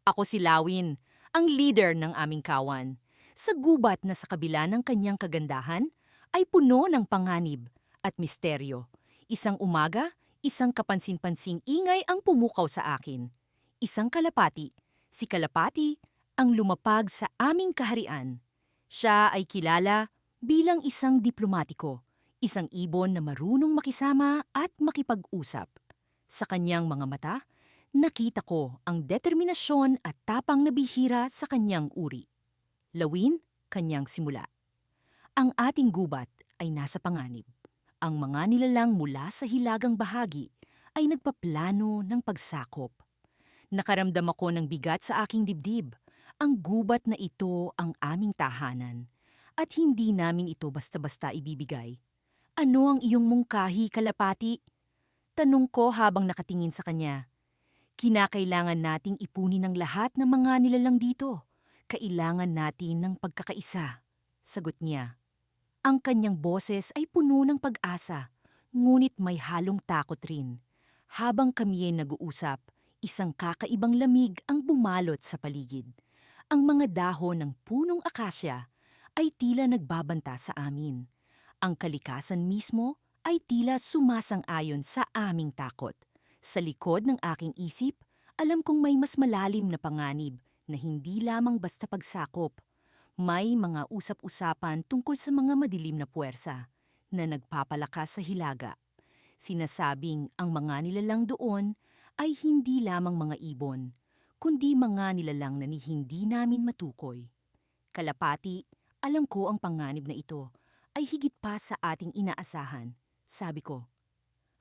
Ako si Lawin, ang leader ng aming kawan. Sa gubat na sa kabila ng kanyang kagandahan, ay puno ng panganib at misteryo. Isang umaga, isang kapansin-pansing ingay ang pumukaw sa akin. Isang kalapati, si Kalapati, ang lumapag sa aming kaharian. Siya ay kilala bilang isang diplomatiko, isang ibon na marunong makisama at makipag-usap. Sa kanyang mga mata, nakita ko ang determinasyon at tapang na bihira sa kanyang uri. Lawin, kanyang simula. Ang ating gubat ay nasa panganib. Ang mga nilalang mula sa hilagang bahagi ay nagpaplano ng pagsakop. Nakaramdam ako ng bigat sa aking dibdib. Ang gubat na ito ang aming tahanan. At hindi namin ito basta-basta ibibigay. Ano ang iyong mungkahi, Kalapati? Tanong ko habang nakatingin sa kanya. Kinakailangan nating ipunin ang lahat ng mga nilalang dito. Kailangan natin ng pagkakaisa. Sagot niya. Ang kanyang boses ay puno ng pag-asa, ngunit may halong takot rin. Habang kami ay nag-uusap, isang kakaibang lamig ang bumalot sa paligid. Ang mga dahon ng punong akasya ay tila nagbabanta sa amin. Ang kalikasan mismo ay tila sumasang-ayon sa aming takot. Sa likod ng aking isip, alam kong may mas malalim na panganib na hindi lamang basta pagsakop. May mga usap-usapan tungkol sa mga madilim na puwersa na nagpapalakas sa hilaga. Sinasabing ang mga nilalang doon ay hindi lamang mga ibon, kundi mga nilalang na hindi namin matukoy. Kalapati, alam ko ang panganib na ito ay higit pa sa ating inaasahan. Sabi ko,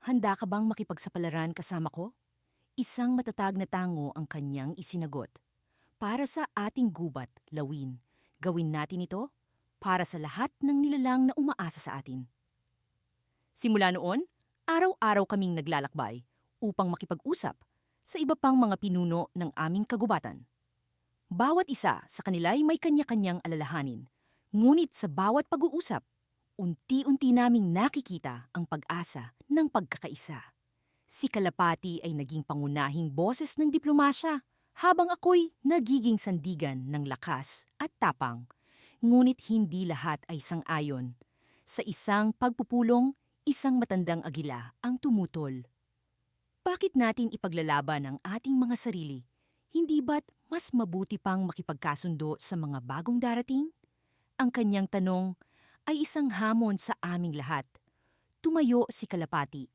handa ka bang makipagsapalaran kasama ko? Isang matatag na tango ang kanyang isinagot. Para sa ating gubat, Lawin, gawin natin ito para sa lahat ng nilalang na umaasa sa atin. Simula noon, araw-araw kaming naglalakbay upang makipag-usap sa iba pang mga pinuno ng aming kagubatan. Bawat isa sa kanila ay may kanya-kanyang alalahanin, ngunit sa bawat pag-uusap, unti-unti naming nakikita ang pag-asa ng pagkakaisa. Si Kalapati ay naging pangunahing boses ng diplomasya, habang ako'y nagiging sandigan ng lakas at tapang. Ngunit hindi lahat ay sang-ayon. Sa isang pagpupulong, isang matandang agila ang tumutol. Bakit natin ipaglalaban ang ating mga sarili? Hindi ba't mas mabuti pang makipagkasundo sa mga bagong darating? Ang kanyang tanong ay isang hamon sa aming lahat. Tumayo si Kalapati.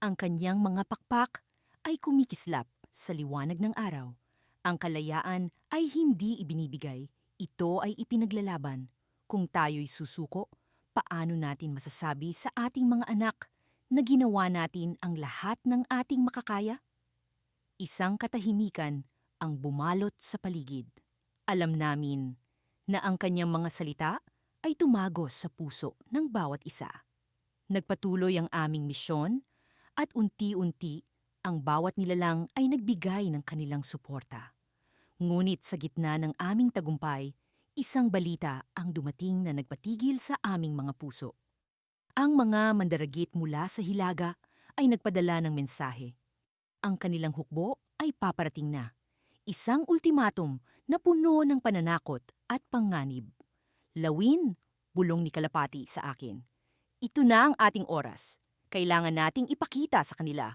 Ang kanyang mga pakpak ay kumikislap sa liwanag ng araw. Ang kalayaan ay hindi ibinibigay, ito ay ipinaglalaban. Kung tayo'y susuko, paano natin masasabi sa ating mga anak na ginawa natin ang lahat ng ating makakaya? Isang katahimikan ang bumalot sa paligid. Alam namin na ang kanyang mga salita ay tumagos sa puso ng bawat isa. Nagpatuloy ang aming misyon at unti-unti ang bawat nilalang ay nagbigay ng kanilang suporta. Ngunit sa gitna ng aming tagumpay, isang balita ang dumating na nagpatigil sa aming mga puso. Ang mga mandaragit mula sa Hilaga ay nagpadala ng mensahe. Ang kanilang hukbo ay paparating na. Isang ultimatum na puno ng pananakot at panganib. Lawin, bulong ni Kalapati sa akin. Ito na ang ating oras. Kailangan nating ipakita sa kanila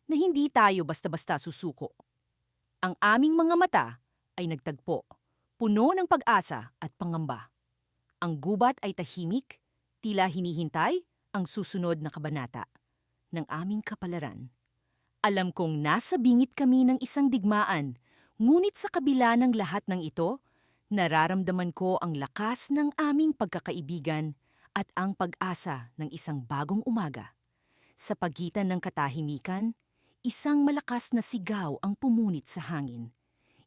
na hindi tayo basta-basta susuko. Ang aming mga mata ay nagtagpo, puno ng pag-asa at pangamba. Ang gubat ay tahimik, tila hinihintay ang susunod na kabanata ng aming kapalaran. Alam kong nasa bingit kami ng isang digmaan, ngunit sa kabila ng lahat ng ito, nararamdaman ko ang lakas ng aming pagkakaibigan at ang pag-asa ng isang bagong umaga. Sa pagitan ng katahimikan, isang malakas na sigaw ang pumunit sa hangin.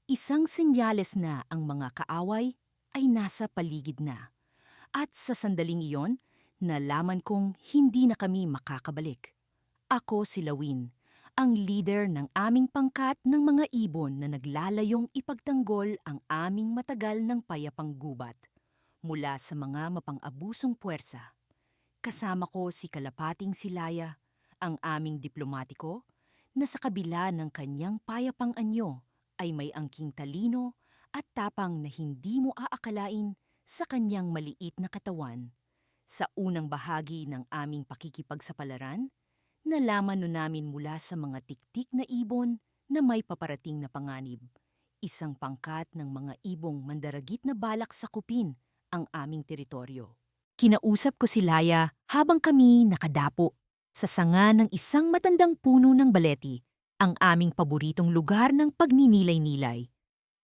Isang senyales na ang mga kaaway ay nasa paligid na. At sa sandaling iyon, nalaman kong hindi na kami makakabalik. Ako si Lawin, ang leader ng aming pangkat ng mga ibon na naglalayong ipagtanggol ang aming matagal ng payapang gubat mula sa mga mapang-abusong puwersa. Kasama ko si Kalapating Silaya, ang aming diplomatiko, na sa kabila ng kanyang payapang anyo ay may angking talino at tapang na hindi mo aakalain sa kanyang maliit na katawan. Sa unang bahagi ng aming pakikipagsapalaran, nalaman nun namin mula sa mga tiktik na ibon na may paparating na panganib. Isang pangkat ng mga ibong mandaragit na balak sakupin ang aming teritoryo. Kinausap ko si Laya habang kami nakadapo sa sanga ng isang matandang puno ng baleti, ang aming paboritong lugar ng pagninilay-nilay.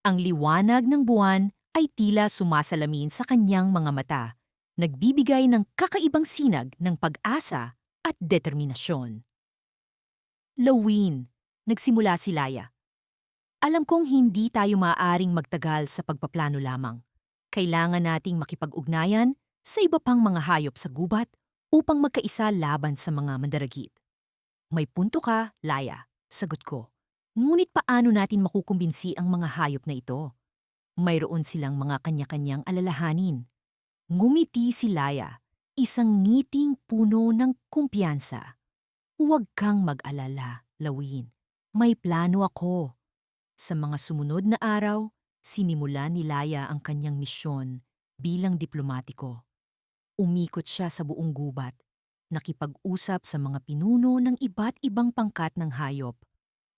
Ang liwanag ng buwan ay tila sumasalamin sa kanyang mga mata, nagbibigay ng kakaibang sinag ng pag-asa at determinasyon. Lawin, nagsimula si Laya. Alam kong hindi tayo maaaring magtagal sa pagpaplano lamang. Kailangan nating makipag-ugnayan sa iba pang mga hayop sa gubat upang magkaisa laban sa mga mandaragit. May punto ka, Laya, sagot ko. Ngunit paano natin makukumbinsi ang mga hayop na ito? Mayroon silang mga kanya-kanyang alalahanin. Ngumiti si Laya, isang ngiting puno ng kumpiyansa. Huwag kang mag-alala, Lawin. May plano ako. Sa mga sumunod na araw, sinimulan ni Laya ang kanyang misyon bilang diplomatiko. Umikot siya sa buong gubat, nakipag-usap sa mga pinuno ng iba't ibang pangkat ng hayop.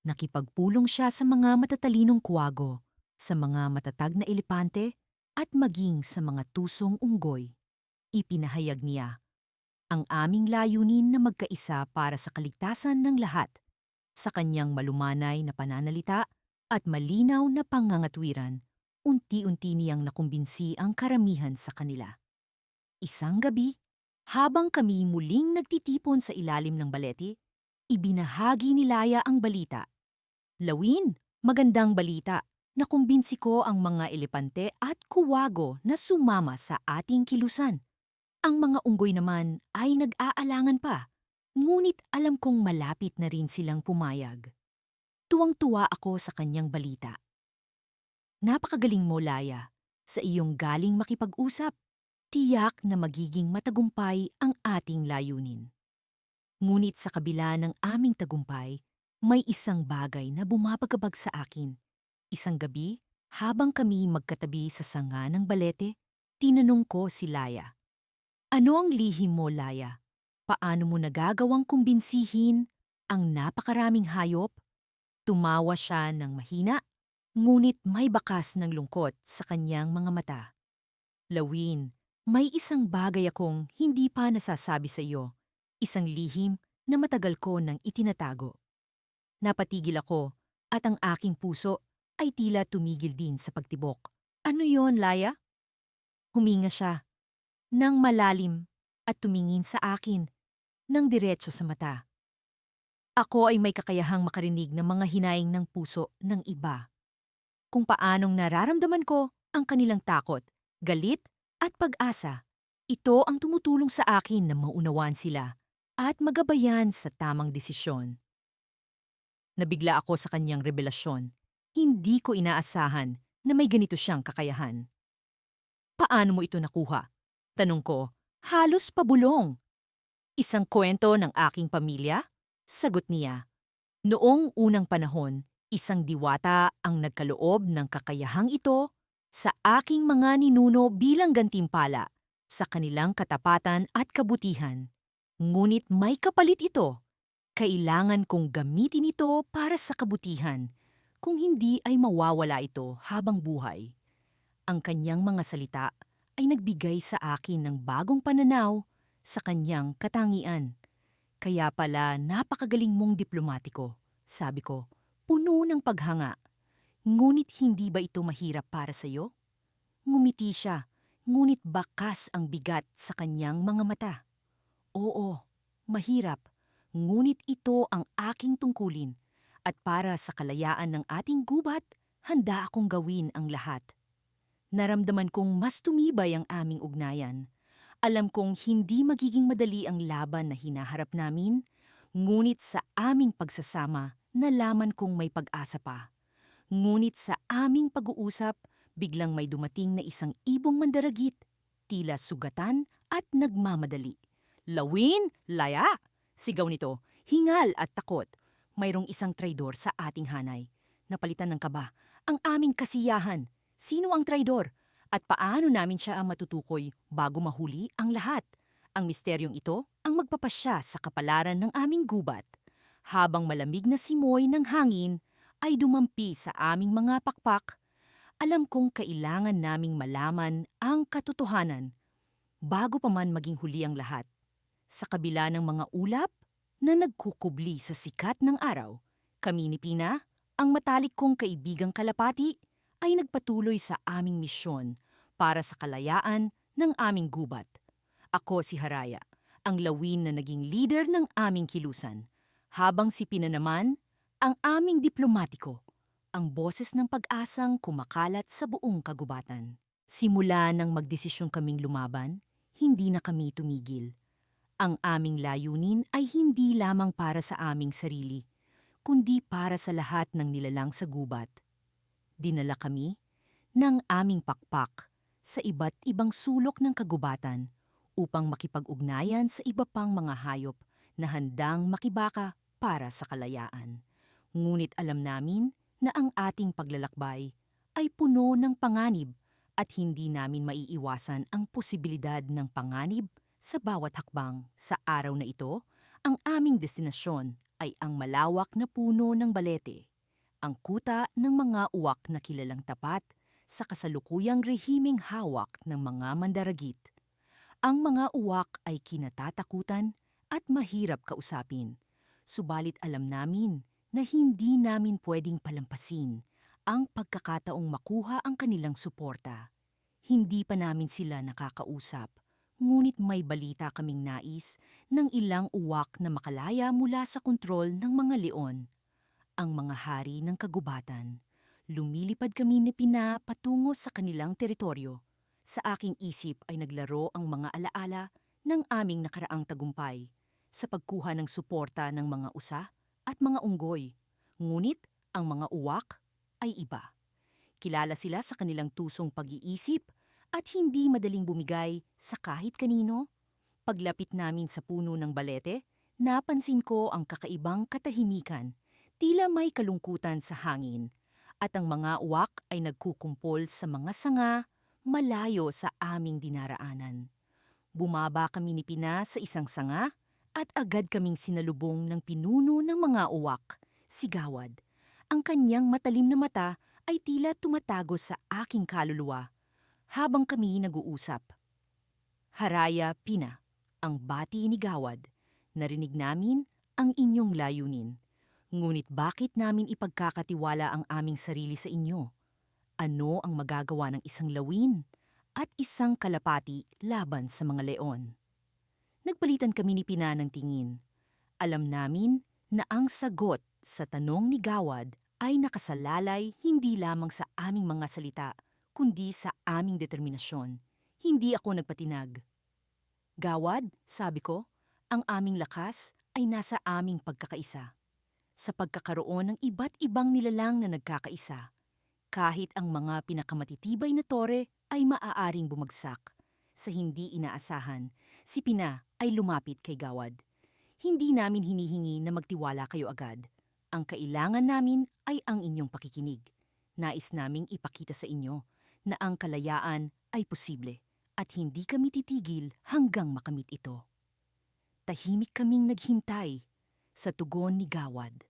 Nakipagpulong siya sa mga matatalinong kuwago, sa mga matatag na elepante, at maging sa mga tusong unggoy. Ipinahayag niya ang aming layunin na magkaisa para sa kaligtasan ng lahat. Sa kanyang malumanay na pananalita at malinaw na pangangatwiran, unti-unti niyang nakumbinsi ang karamihan sa kanila. Isang gabi, habang kami muling nagtitipon sa ilalim ng baleti, ibinahagi ni Laya ang balita. Lawin, magandang balita. Nakumbinsi ko ang mga elepante at kuwago na sumama sa ating kilusan. Ang mga unggoy naman ay nag-aalangan pa, ngunit alam kong malapit na rin silang pumayag. Tuwang-tuwa ako sa kanyang balita. Napakagaling mo, Laya, sa iyong galing makipag-usap. Tiyak na magiging matagumpay ang ating layunin. Ngunit sa kabila ng aming tagumpay, may isang bagay na bumabagabag sa akin. Isang gabi, habang kami magkatabi sa sanga ng balete, tinanong ko si Laya. Ano ang lihim mo, Laya? Paano mo nagagawang kumbinsihin ang napakaraming hayop? Tumawa siya ng mahina, ngunit may bakas ng lungkot sa kanyang mga mata. Lawin, may isang bagay akong hindi pa nasasabi sa iyo. Isang lihim na matagal ko nang itinatago. Napatigil ako at ang aking puso ay tila tumigil din sa pagtibok. Ano yon, Laya? Huminga siya nang malalim at tumingin sa akin ng diretso sa mata. Ako ay may kakayahang makarinig ng mga hinaing ng puso ng iba. Kung paanong nararamdaman ko ang kanilang takot, galit at pag-asa. Ito ang tumutulong sa akin na maunawaan sila at magabayan sa tamang desisyon. Nabigla ako sa kanyang revelasyon. Hindi ko inaasahan na may ganito siyang kakayahan. Paano mo ito nakuha? Tanong ko, halos pabulong. Isang kwento ng aking pamilya? Sagot niya. Noong unang panahon, isang diwata ang nagkaloob ng kakayahang ito sa aking mga ninuno bilang gantimpala sa kanilang katapatan at kabutihan. Ngunit may kapalit ito. Kailangan kong gamitin ito para sa kabutihan. Kung hindi ay mawawala ito habang buhay. Ang kanyang mga salita ay nagbigay sa akin ng bagong pananaw sa kanyang katangian. Kaya pala napakagaling mong diplomatiko, sabi ko, puno ng paghanga. Ngunit hindi ba ito mahirap para sa iyo? Ngumiti siya, ngunit bakas ang bigat sa kanyang mga mata. Oo, mahirap, ngunit ito ang aking tungkulin. At para sa kalayaan ng ating gubat, handa akong gawin ang lahat. Naramdaman kong mas tumibay ang aming ugnayan. Alam kong hindi magiging madali ang laban na hinaharap namin, ngunit sa aming pagsasama, nalaman kong may pag-asa pa. Ngunit sa aming pag-uusap, biglang may dumating na isang ibong mandaragit, tila sugatan at nagmamadali. Lawin! Laya! Sigaw nito, hingal at takot. Mayroong isang traidor sa ating hanay. Napalitan ng kaba Ang aming kasiyahan, sino ang traidor, at paano namin siya ang matutukoy bago mahuli ang lahat. Ang misteryong ito ang magpapasya sa kapalaran ng aming gubat. Habang malamig na simoy ng hangin ay dumampi sa aming mga pakpak, alam kong kailangan naming malaman ang katotohanan bago pa man maging huli ang lahat. Sa kabila ng mga ulap na nagkukubli sa sikat ng araw, kami ni Pina, ang matalik kong kaibigang kalapati, ay nagpatuloy sa aming misyon para sa kalayaan ng aming gubat. Ako si Haraya, ang lawin na naging leader ng aming kilusan, habang si Pina naman, ang aming diplomatiko, ang boses ng pag-asang kumakalat sa buong kagubatan. Simula nang magdesisyon kaming lumaban, hindi na kami tumigil. Ang aming layunin ay hindi lamang para sa aming sarili, kundi para sa lahat ng nilalang sa gubat. Dinala kami ng aming pakpak sa iba't ibang sulok ng kagubatan upang makipag-ugnayan sa iba pang mga hayop na handang makibaka para sa kalayaan. Ngunit alam namin na ang ating paglalakbay ay puno ng panganib at hindi namin maiiwasan ang posibilidad ng panganib sa bawat hakbang. Sa araw na ito, ang aming destinasyon ay ang malawak na puno ng balete, ang kuta ng mga uwak na kilalang tapat sa kasalukuyang rehimeng hawak ng mga mandaragit. Ang mga uwak ay kinatatakutan at mahirap kausapin, subalit alam namin na hindi namin pwedeng palampasin ang pagkakataong makuha ang kanilang suporta. Hindi pa namin sila nakakausap, ngunit may balita kaming nais ng ilang uwak na makalaya mula sa kontrol ng mga leon, ang mga hari ng kagubatan. Lumilipad kami ni Pina patungo sa kanilang teritoryo. Sa aking isip ay naglaro ang mga alaala ng aming nakaraang tagumpay sa pagkuha ng suporta ng mga usa at mga unggoy. Ngunit ang mga uwak ay iba. Kilala sila sa kanilang tusong pag-iisip at hindi madaling bumigay sa kahit kanino. Paglapit namin sa puno ng balete, napansin ko ang kakaibang katahimikan, tila may kalungkutan sa hangin, at ang mga uwak ay nagkukumpol sa mga sanga malayo sa aming dinaraanan. Bumaba kami ni Pina sa isang sanga at agad kaming sinalubong ng pinuno ng mga uwak, si Gawad. Ang kanyang matalim na mata ay tila tumatago sa aking kaluluwa habang kami nag-uusap. Haraya, Pina, ang bati ni Gawad. Narinig namin ang inyong layunin. Ngunit bakit namin ipagkakatiwala ang aming sarili sa inyo? Ano ang magagawa ng isang lawin at isang kalapati laban sa mga leon? Nagpalitan kami ni Pina ng tingin. Alam namin na ang sagot sa tanong ni Gawad ay nakasalalay hindi lamang sa aming mga salita, kundi sa aming determinasyon. Hindi ako nagpatinag. Gawad, sabi ko, ang aming lakas ay nasa aming pagkakaisa. Sa pagkakaroon ng iba't ibang nilalang na nagkakaisa, kahit ang mga pinakamatitibay na tore ay maaaring bumagsak. Sa hindi inaasahan, si Pina ay lumapit kay Gawad. Hindi namin hinihingi na magtiwala kayo agad. Ang kailangan namin ay ang inyong pakikinig. Nais naming ipakita sa inyo na ang kalayaan ay posible at hindi kami titigil hanggang makamit ito. Tahimik kaming naghintay sa tugon ni Gawad.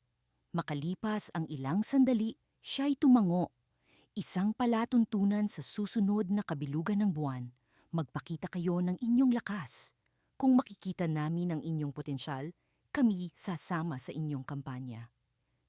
Makalipas ang ilang sandali, siya'y tumango. Isang palatuntunan sa susunod na kabilugan ng buwan. Magpakita kayo ng inyong lakas. Kung makikita namin ang inyong potensyal, kami sasama sa inyong kampanya.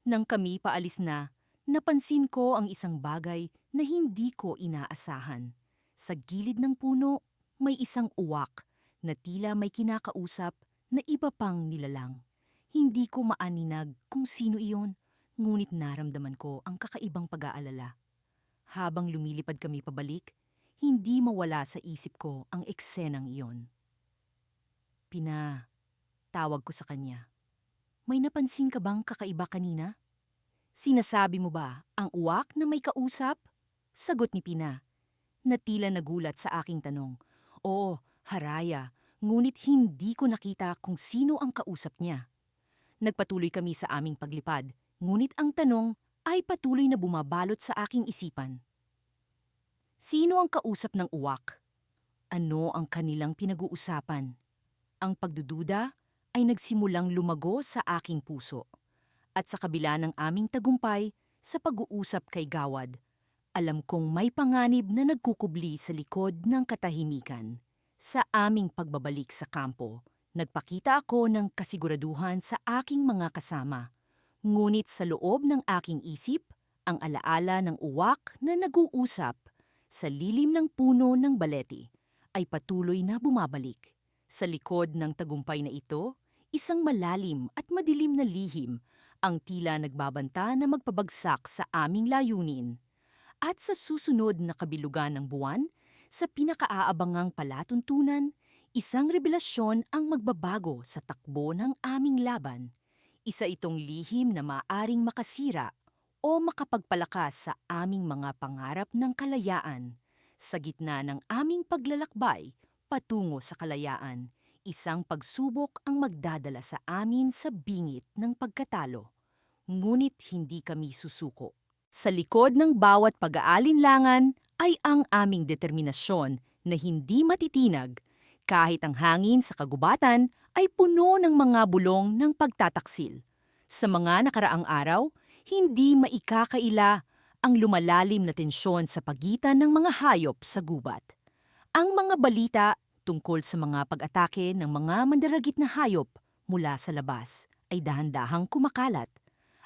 Nang kami paalis na, napansin ko ang isang bagay na hindi ko inaasahan. Sa gilid ng puno, may isang uwak na tila may kinakausap na iba pang nilalang. Hindi ko maaninag kung sino iyon, ngunit naramdaman ko ang kakaibang pag-aalala. Habang lumilipad kami pabalik, hindi mawala sa isip ko ang eksenang iyon. Pina, tawag ko sa kanya. May napansin ka bang kakaiba kanina? Sinasabi mo ba ang uwak na may kausap? Sagot ni Pina, na tila nagulat sa aking tanong. Oo, Haraya, ngunit hindi ko nakita kung sino ang kausap niya. Nagpatuloy kami sa aming paglipad, ngunit ang tanong ay patuloy na bumabalot sa aking isipan. Sino ang kausap ng uwak? Ano ang kanilang pinag-uusapan? Ang pagdududa ay nagsimulang lumago sa aking puso. At sa kabila ng aming tagumpay sa pag-uusap kay Gawad, alam kong may panganib na nagkukubli sa likod ng katahimikan. Sa aming pagbabalik sa kampo, nagpakita ako ng kasiguraduhan sa aking mga kasama. Ngunit sa loob ng aking isip, ang alaala ng uwak na nag-uusap sa lilim ng puno ng baleti ay patuloy na bumabalik. Sa likod ng tagumpay na ito, isang malalim at madilim na lihim ang tila nagbabanta na magpabagsak sa aming layunin. At sa susunod na kabilugan ng buwan, sa pinakaaabangang palatuntunan, isang revelasyon ang magbabago sa takbo ng aming laban. Isa itong lihim na maaring makasira o makapagpalakas sa aming mga pangarap ng kalayaan. Sa gitna ng aming paglalakbay patungo sa kalayaan, isang pagsubok ang magdadala sa amin sa bingit ng pagkatalo. Ngunit hindi kami susuko. Sa likod ng bawat pag-aalinlangan ay ang aming determinasyon na hindi matitinag kahit ang hangin sa kagubatan ay puno ng mga bulong ng pagtataksil. Sa mga nakaraang araw, hindi maikakaila ang lumalalim na tensyon sa pagitan ng mga hayop sa gubat. Ang mga balita tungkol sa mga pag-atake ng mga mandaragit na hayop mula sa labas ay dahan-dahang kumakalat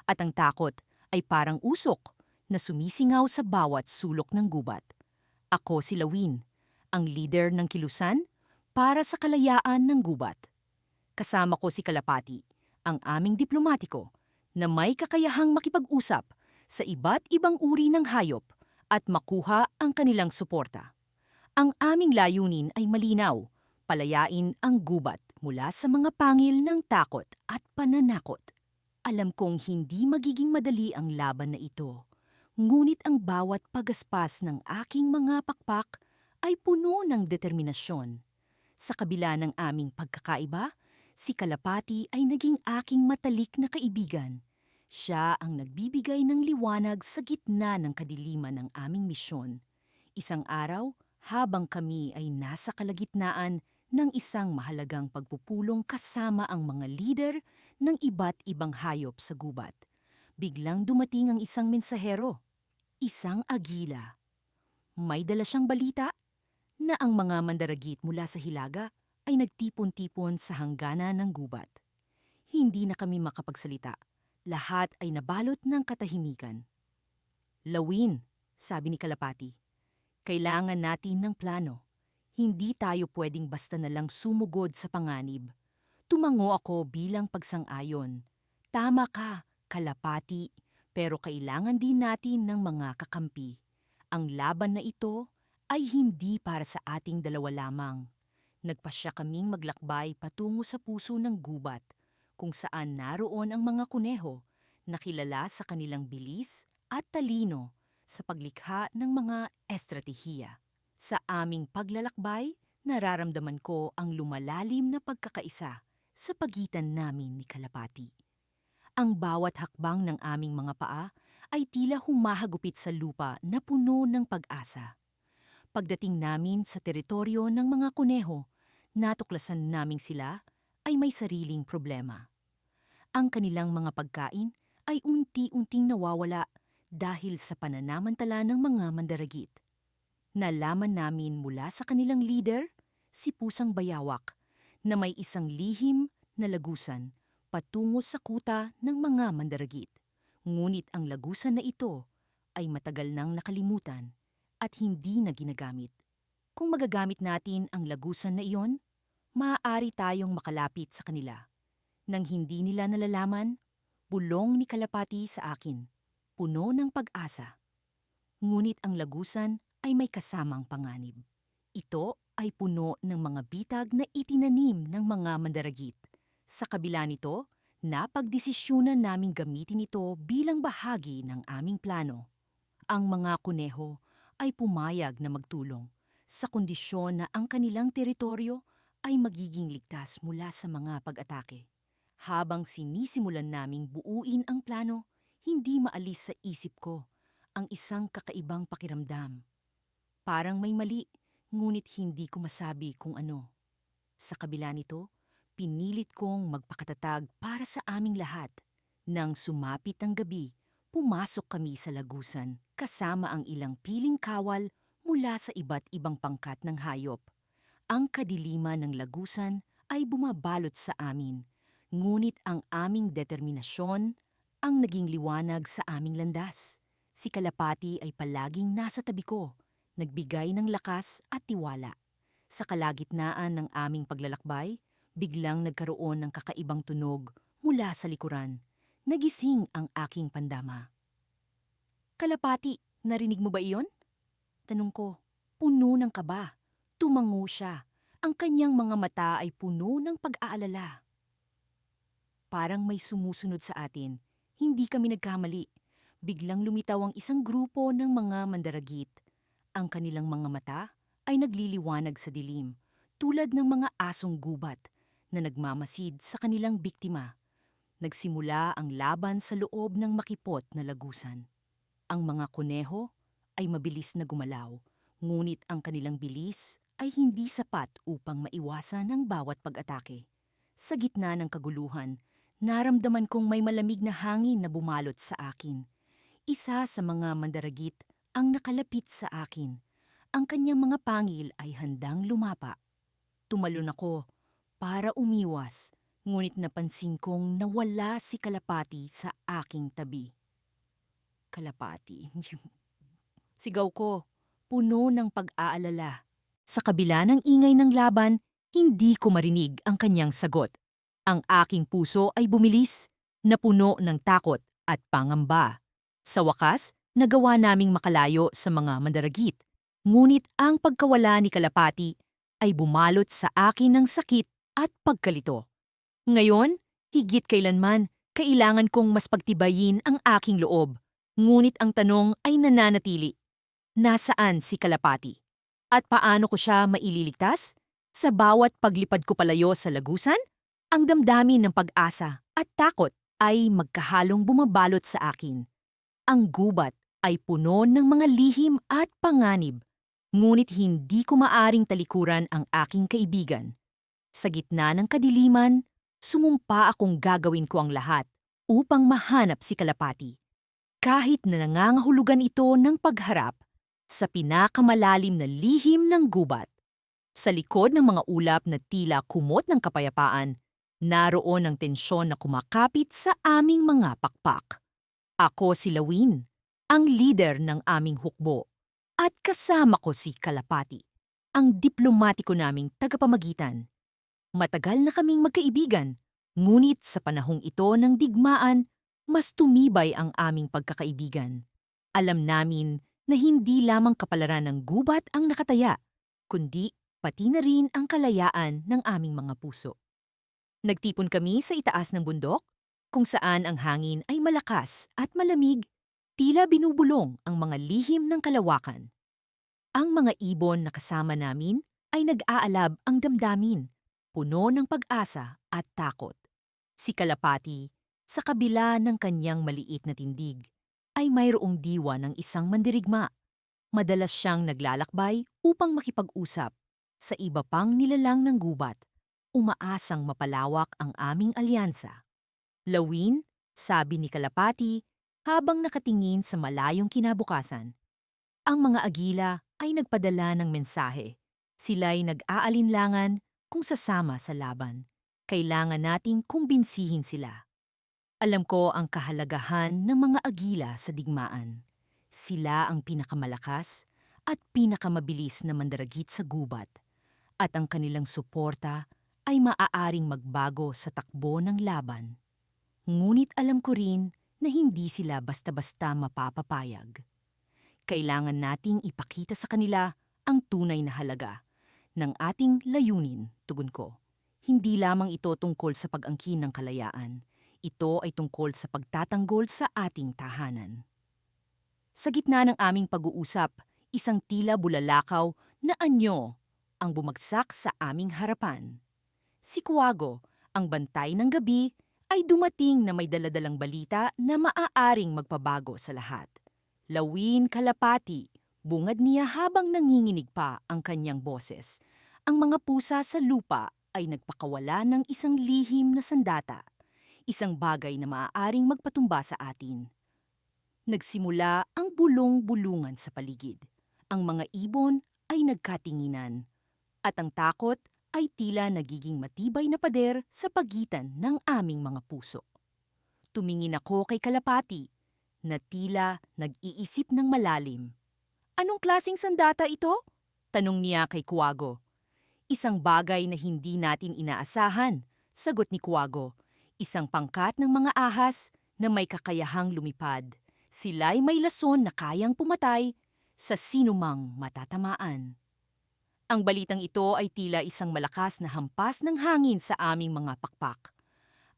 at ang takot ay parang usok na sumisingaw sa bawat sulok ng gubat. Ako si Lawin, ang leader ng kilusan para sa kalayaan ng gubat. Kasama ko si Kalapati, ang aming diplomatiko na may kakayahang makipag-usap sa iba't ibang uri ng hayop at makuha ang kanilang suporta. Ang aming layunin ay malinaw, palayain ang gubat mula sa mga pangil ng takot at pananakot. Alam kong hindi magiging madali ang laban na ito, ngunit ang bawat pagaspas ng aking mga pakpak ay puno ng determinasyon. Sa kabila ng aming pagkakaiba, si Kalapati ay naging aking matalik na kaibigan. Siya ang nagbibigay ng liwanag sa gitna ng kadiliman ng aming misyon. Isang araw, habang kami ay nasa kalagitnaan ng isang mahalagang pagpupulong kasama ang mga lider ng iba't ibang hayop sa gubat, biglang dumating ang isang mensahero, isang agila. May dala siyang balita na ang mga mandaragit mula sa hilaga ay nagtipon-tipon sa hangganan ng gubat. Hindi na kami makapagsalita. Lahat ay nabalot ng katahimikan. Lawin, sabi ni Kalapati, kailangan natin ng plano. Hindi tayo pwedeng basta na lang sumugod sa panganib. Tumango ako bilang pagsang-ayon. Tama ka, Kalapati, pero kailangan din natin ng mga kakampi. Ang laban na ito ay hindi para sa ating dalawa lamang. Nagpasya kaming maglakbay patungo sa puso ng gubat, kung saan naroon ang mga kuneho na kilala sa kanilang bilis at talino sa paglikha ng mga estratehiya. Sa aming paglalakbay, nararamdaman ko ang lumalalim na pagkakaisa sa pagitan namin ni Kalapati. Ang bawat hakbang ng aming mga paa ay tila humahagupit sa lupa na puno ng pag-asa. Pagdating namin sa teritoryo ng mga kuneho, natuklasan naming sila ay may sariling problema. Ang kanilang mga pagkain ay unti-unting nawawala dahil sa pananamantala ng mga mandaragit. Nalaman namin mula sa kanilang leader, si Pusang Bayawak, na may isang lihim na lagusan patungo sa kuta ng mga mandaragit. Ngunit ang lagusan na ito ay matagal nang nakalimutan at hindi na ginagamit. Kung magagamit natin ang lagusan na iyon, maaari tayong makalapit sa kanila. Nang hindi nila nalalaman, bulong ni Kalapati sa akin, puno ng pag-asa. Ngunit ang lagusan ay may kasamang panganib. Ito ay puno ng mga bitag na itinanim ng mga mandaragit. Sa kabila nito, napagdesisyunan naming gamitin ito bilang bahagi ng aming plano. Ang mga kuneho ay pumayag na magtulong sa kondisyon na ang kanilang teritoryo ay magiging ligtas mula sa mga pag-atake. Habang sinisimulan naming buuin ang plano, Hindi maalis sa isip ko ang isang kakaibang pakiramdam. Parang may mali, ngunit hindi ko masabi kung ano. Sa kabila nito, pinilit kong magpakatatag para sa aming lahat. Nang sumapit ang gabi, pumasok kami sa lagusan kasama ang ilang piling kawal mula sa iba't ibang pangkat ng hayop. Ang kadiliman ng lagusan ay bumabalot sa amin, ngunit ang aming determinasyon ang naging liwanag sa aming landas. Si Kalapati ay palaging nasa tabi ko, nagbigay ng lakas at tiwala. Sa kalagitnaan ng aming paglalakbay, biglang nagkaroon ng kakaibang tunog mula sa likuran. Nagising ang aking pandama. Kalapati, narinig mo ba iyon? Tanong ko, puno ng kaba. Tumango siya. Ang kanyang mga mata ay puno ng pag-aalala. Parang may sumusunod sa atin. Hindi kami nagkamali. Biglang lumitaw ang isang grupo ng mga mandaragit. Ang kanilang mga mata ay nagliliwanag sa dilim, tulad ng mga asong gubat na nagmamasid sa kanilang biktima. Nagsimula ang laban sa loob ng makipot na lagusan. Ang mga kuneho ay mabilis na gumalaw, ngunit ang kanilang bilis ay hindi sapat upang maiwasan ang bawat pag-atake. Sa gitna ng kaguluhan, naramdaman kong may malamig na hangin na bumalot sa akin. Isa sa mga mandaragit ang nakalapit sa akin. Ang kanyang mga pangil ay handang lumapa. Tumalon ako para umiwas, ngunit napansin kong nawala si Kalapati sa aking tabi. Kalapati. Sigaw ko, puno ng pag-aalala. Sa kabila ng ingay ng laban, hindi ko marinig ang kanyang sagot. Ang aking puso ay bumilis, napuno ng takot at pangamba. Sa wakas, nagawa naming makalayo sa mga mandaragit. Ngunit ang pagkawala ni Kalapati ay bumalot sa akin ng sakit at pagkalito. Ngayon, higit kailanman, kailangan kong mas pagtibayin ang aking loob. Ngunit ang tanong ay nananatili. Nasaan si Kalapati? At paano ko siya maililigtas? Sa bawat paglipad ko palayo sa lagusan, ang damdamin ng pag-asa at takot ay magkahalong bumabalot sa akin. Ang gubat ay puno ng mga lihim at panganib, ngunit hindi ko maaring talikuran ang aking kaibigan. Sa gitna ng kadiliman, sumumpa akong gagawin ko ang lahat upang mahanap si Kalapati. Kahit na nangangahulugan ito ng pagharap sa pinakamalalim na lihim ng gubat. Sa likod ng mga ulap na tila kumot ng kapayapaan, naroon ang tensyon na kumakapit sa aming mga pakpak. Ako si Lawin, ang lider ng aming hukbo, at kasama ko si Kalapati, ang diplomatiko naming tagapamagitan. Matagal na kaming magkaibigan, ngunit sa panahong ito ng digmaan, mas tumibay ang aming pagkakaibigan. Alam namin na hindi lamang kapalaran ng gubat ang nakataya, kundi pati na rin ang kalayaan ng aming mga puso. Nagtipon kami sa itaas ng bundok, kung saan ang hangin ay malakas at malamig, tila binubulong ang mga lihim ng kalawakan. Ang mga ibon na kasama namin ay nag-aalab ang damdamin, puno ng pag-asa at takot. Si Kalapati, sa kabila ng kanyang maliit na tindig, ay mayroong diwa ng isang mandirigma. Madalas siyang naglalakbay upang makipag-usap sa iba pang nilalang ng gubat. Umaasang mapalawak ang aming alyansa. Lawin, sabi ni Kalapati habang nakatingin sa malayong kinabukasan. Ang mga agila ay nagpadala ng mensahe. Sila'y nag-aalinlangan kung sasama sa laban. Kailangan nating kumbinsihin sila. Alam ko ang kahalagahan ng mga agila sa digmaan. Sila ang pinakamalakas at pinakamabilis na mandaragit sa gubat. At ang kanilang suporta ay maaaring magbago sa takbo ng laban. Ngunit alam ko rin na hindi sila basta-basta mapapapayag. Kailangan nating ipakita sa kanila ang tunay na halaga ng ating layunin, tugon ko. Hindi lamang ito tungkol sa pag-angkin ng kalayaan. Ito ay tungkol sa pagtatanggol sa ating tahanan. Sa gitna ng aming pag-uusap, isang tila bulalakaw na anyo ang bumagsak sa aming harapan. Si Kuwago, ang bantay ng gabi, ay dumating na may daladalang balita na maaaring magpabago sa lahat. Lawin kalapati, bungad niya habang nanginginig pa ang kanyang boses. Ang mga pusa sa lupa ay nagpakawala ng isang lihim na sandata, isang bagay na maaaring magpatumba sa atin. Nagsimula ang bulong-bulungan sa paligid. Ang mga ibon ay nagkatinginan, at ang takot ay tila nagiging matibay na pader sa pagitan ng aming mga puso. Tumingin ako kay Kalapati, na tila nag-iisip ng malalim. Anong klasing sandata ito? Tanong niya kay Kuwago. Isang bagay na hindi natin inaasahan, sagot ni Kuwago. Isang pangkat ng mga ahas na may kakayahang lumipad. Sila'y may lason na kayang pumatay sa sinumang matatamaan. Ang balitang ito ay tila isang malakas na hampas ng hangin sa aming mga pakpak.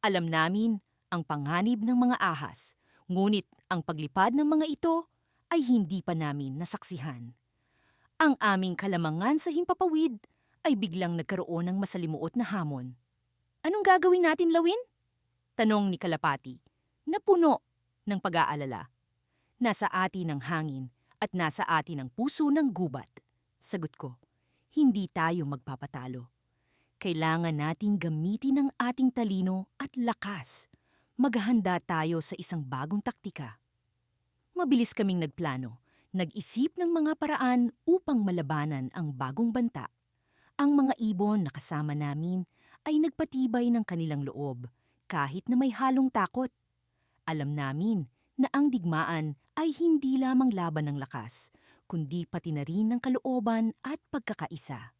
Alam namin ang panganib ng mga ahas, ngunit ang paglipad ng mga ito ay hindi pa namin nasaksihan. Ang aming kalamangan sa himpapawid ay biglang nagkaroon ng masalimuot na hamon. Anong gagawin natin, Lawin? Tanong ni Kalapati, na puno ng pag-aalala. Nasa atin ang hangin at nasa atin ang puso ng gubat. Sagot ko, hindi tayo magpapatalo. Kailangan nating gamitin ang ating talino at lakas. Maghahanda tayo sa isang bagong taktika. Mabilis kaming nagplano, nag-isip ng mga paraan upang malabanan ang bagong banta. Ang mga ibon na kasama namin ay nagpatibay ng kanilang loob kahit na may halong takot. Alam namin na ang digmaan ay hindi lamang laban ng lakas, kundi pati na rin ng kalooban at pagkakaisa.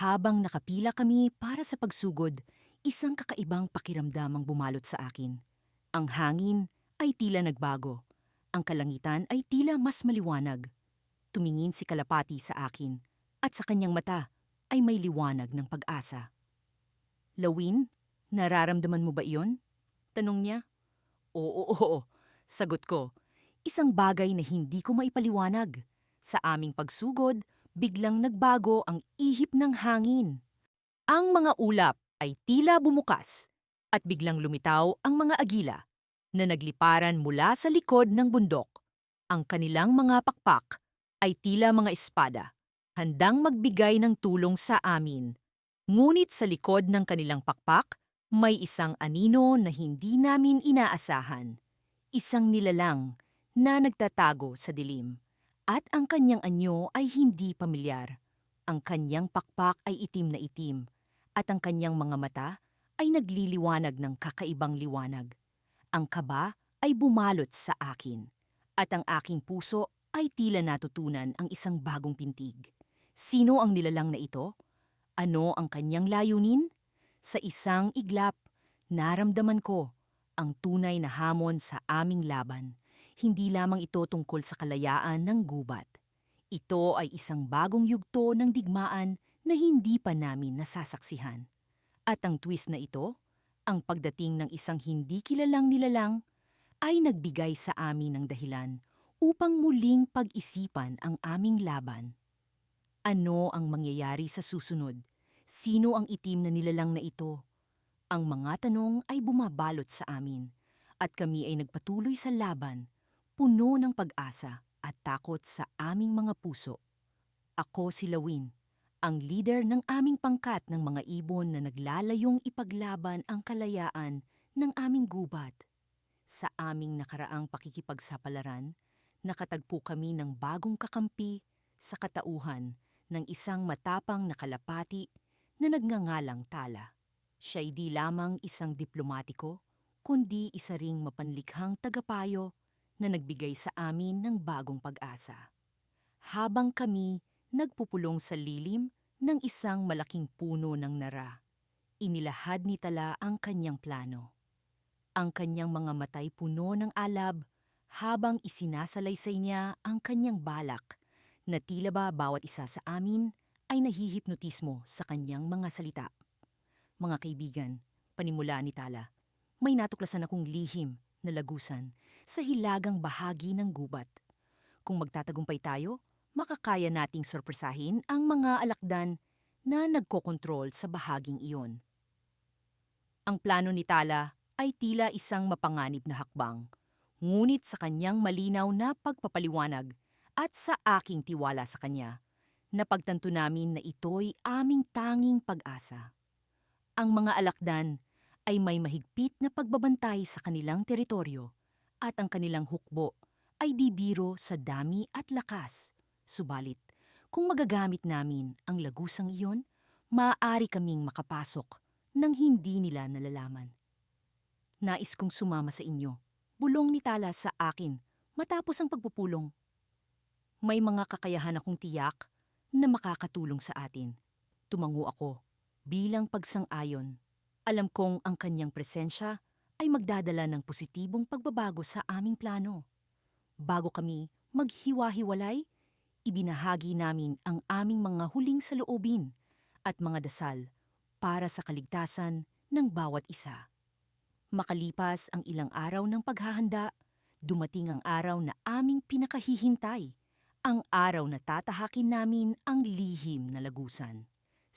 Habang nakapila kami para sa pagsugod, isang kakaibang pakiramdam ang bumalot sa akin. Ang hangin ay tila nagbago. Ang kalangitan ay tila mas maliwanag. Tumingin si Kalapati sa akin at sa kanyang mata ay may liwanag ng pag-asa. Lawin, nararamdaman mo ba iyon? Tanong niya. Oo, sagot ko. Isang bagay na hindi ko maipaliwanag. Sa aming pagsugod, biglang nagbago ang ihip ng hangin. Ang mga ulap ay tila bumukas at biglang lumitaw ang mga agila na nagliparan mula sa likod ng bundok. Ang kanilang mga pakpak ay tila mga espada, handang magbigay ng tulong sa amin. Ngunit sa likod ng kanilang pakpak, may isang anino na hindi namin inaasahan. Isang nilalang na nagtatago sa dilim. At ang kanyang anyo ay hindi pamilyar. Ang kanyang pakpak ay itim na itim, at ang kanyang mga mata ay nagliliwanag ng kakaibang liwanag. Ang kaba ay bumalot sa akin, at ang aking puso ay tila natutunan ang isang bagong pintig. Sino ang nilalang na ito? Ano ang kanyang layunin? Sa isang iglap, naramdaman ko ang tunay na hamon sa aming laban. Hindi lamang ito tungkol sa kalayaan ng gubat. Ito ay isang bagong yugto ng digmaan na hindi pa namin nasasaksihan. At ang twist na ito, ang pagdating ng isang hindi kilalang nilalang, ay nagbigay sa amin ng dahilan upang muling pag-isipan ang aming laban. Ano ang mangyayari sa susunod? Sino ang itim na nilalang na ito? Ang mga tanong ay bumabalot sa amin, at kami ay nagpatuloy sa laban, puno ng pag-asa at takot sa aming mga puso. Ako si Lawin, ang leader ng aming pangkat ng mga ibon na naglalayong ipaglaban ang kalayaan ng aming gubat. Sa aming nakaraang pakikipagsapalaran, nakatagpo kami ng bagong kakampi sa katauhan ng isang matapang na kalapati na nagngangalang Tala. Siya'y di lamang isang diplomatiko, kundi isa ring mapanlikhang tagapayo na nagbigay sa amin ng bagong pag-asa. Habang kami nagpupulong sa lilim ng isang malaking puno ng nara, inilahad ni Tala ang kanyang plano. Ang kanyang mga matay puno ng alab habang isinasalaysay niya ang kanyang balak na tila ba bawat isa sa amin ay nahihipnotismo sa kanyang mga salita. Mga kaibigan, panimula ni Tala, may natuklasan akong lihim na lagusan sa hilagang bahagi ng gubat. Kung magtatagumpay tayo, makakaya nating sorpresahin ang mga alakdan na nagkokontrol sa bahaging iyon. Ang plano ni Tala ay tila isang mapanganib na hakbang. Ngunit sa kanyang malinaw na pagpapaliwanag at sa aking tiwala sa kanya, napagtanto namin na ito'y aming tanging pag-asa. Ang mga alakdan ay may mahigpit na pagbabantay sa kanilang teritoryo at ang kanilang hukbo ay di biro sa dami at lakas. Subalit, kung magagamit namin ang lagusang iyon, maaari kaming makapasok nang hindi nila nalalaman. Nais kong sumama sa inyo, bulong ni Tala sa akin matapos ang pagpupulong. May mga kakayahan akong tiyak na makakatulong sa atin. Tumango ako bilang pagsang-ayon. Alam kong ang kanyang presensya ay magdadala ng positibong pagbabago sa aming plano. Bago kami maghiwa-hiwalay, ibinahagi namin ang aming mga huling saloobin at mga dasal para sa kaligtasan ng bawat isa. Makalipas ang ilang araw ng paghahanda, dumating ang araw na aming pinakahihintay, ang araw na tatahakin namin ang lihim na lagusan.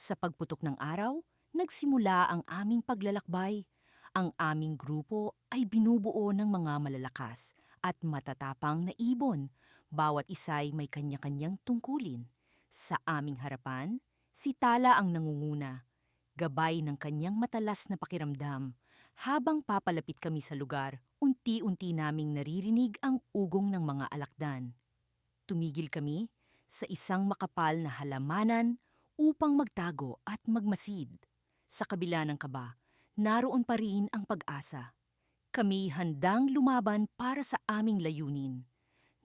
Sa pagputok ng araw, nagsimula ang aming paglalakbay. Ang aming grupo ay binubuo ng mga malalakas at matatapang na ibon. Bawat isa'y may kanya-kanyang tungkulin. Sa aming harapan, si Tala ang nangunguna, gabay ng kanyang matalas na pakiramdam. Habang papalapit kami sa lugar, unti-unti naming naririnig ang ugong ng mga alakdan. Tumigil kami sa isang makapal na halamanan upang magtago at magmasid. Sa kabila ng kaba, naroon pa rin ang pag-asa. Kami handang lumaban para sa aming layunin.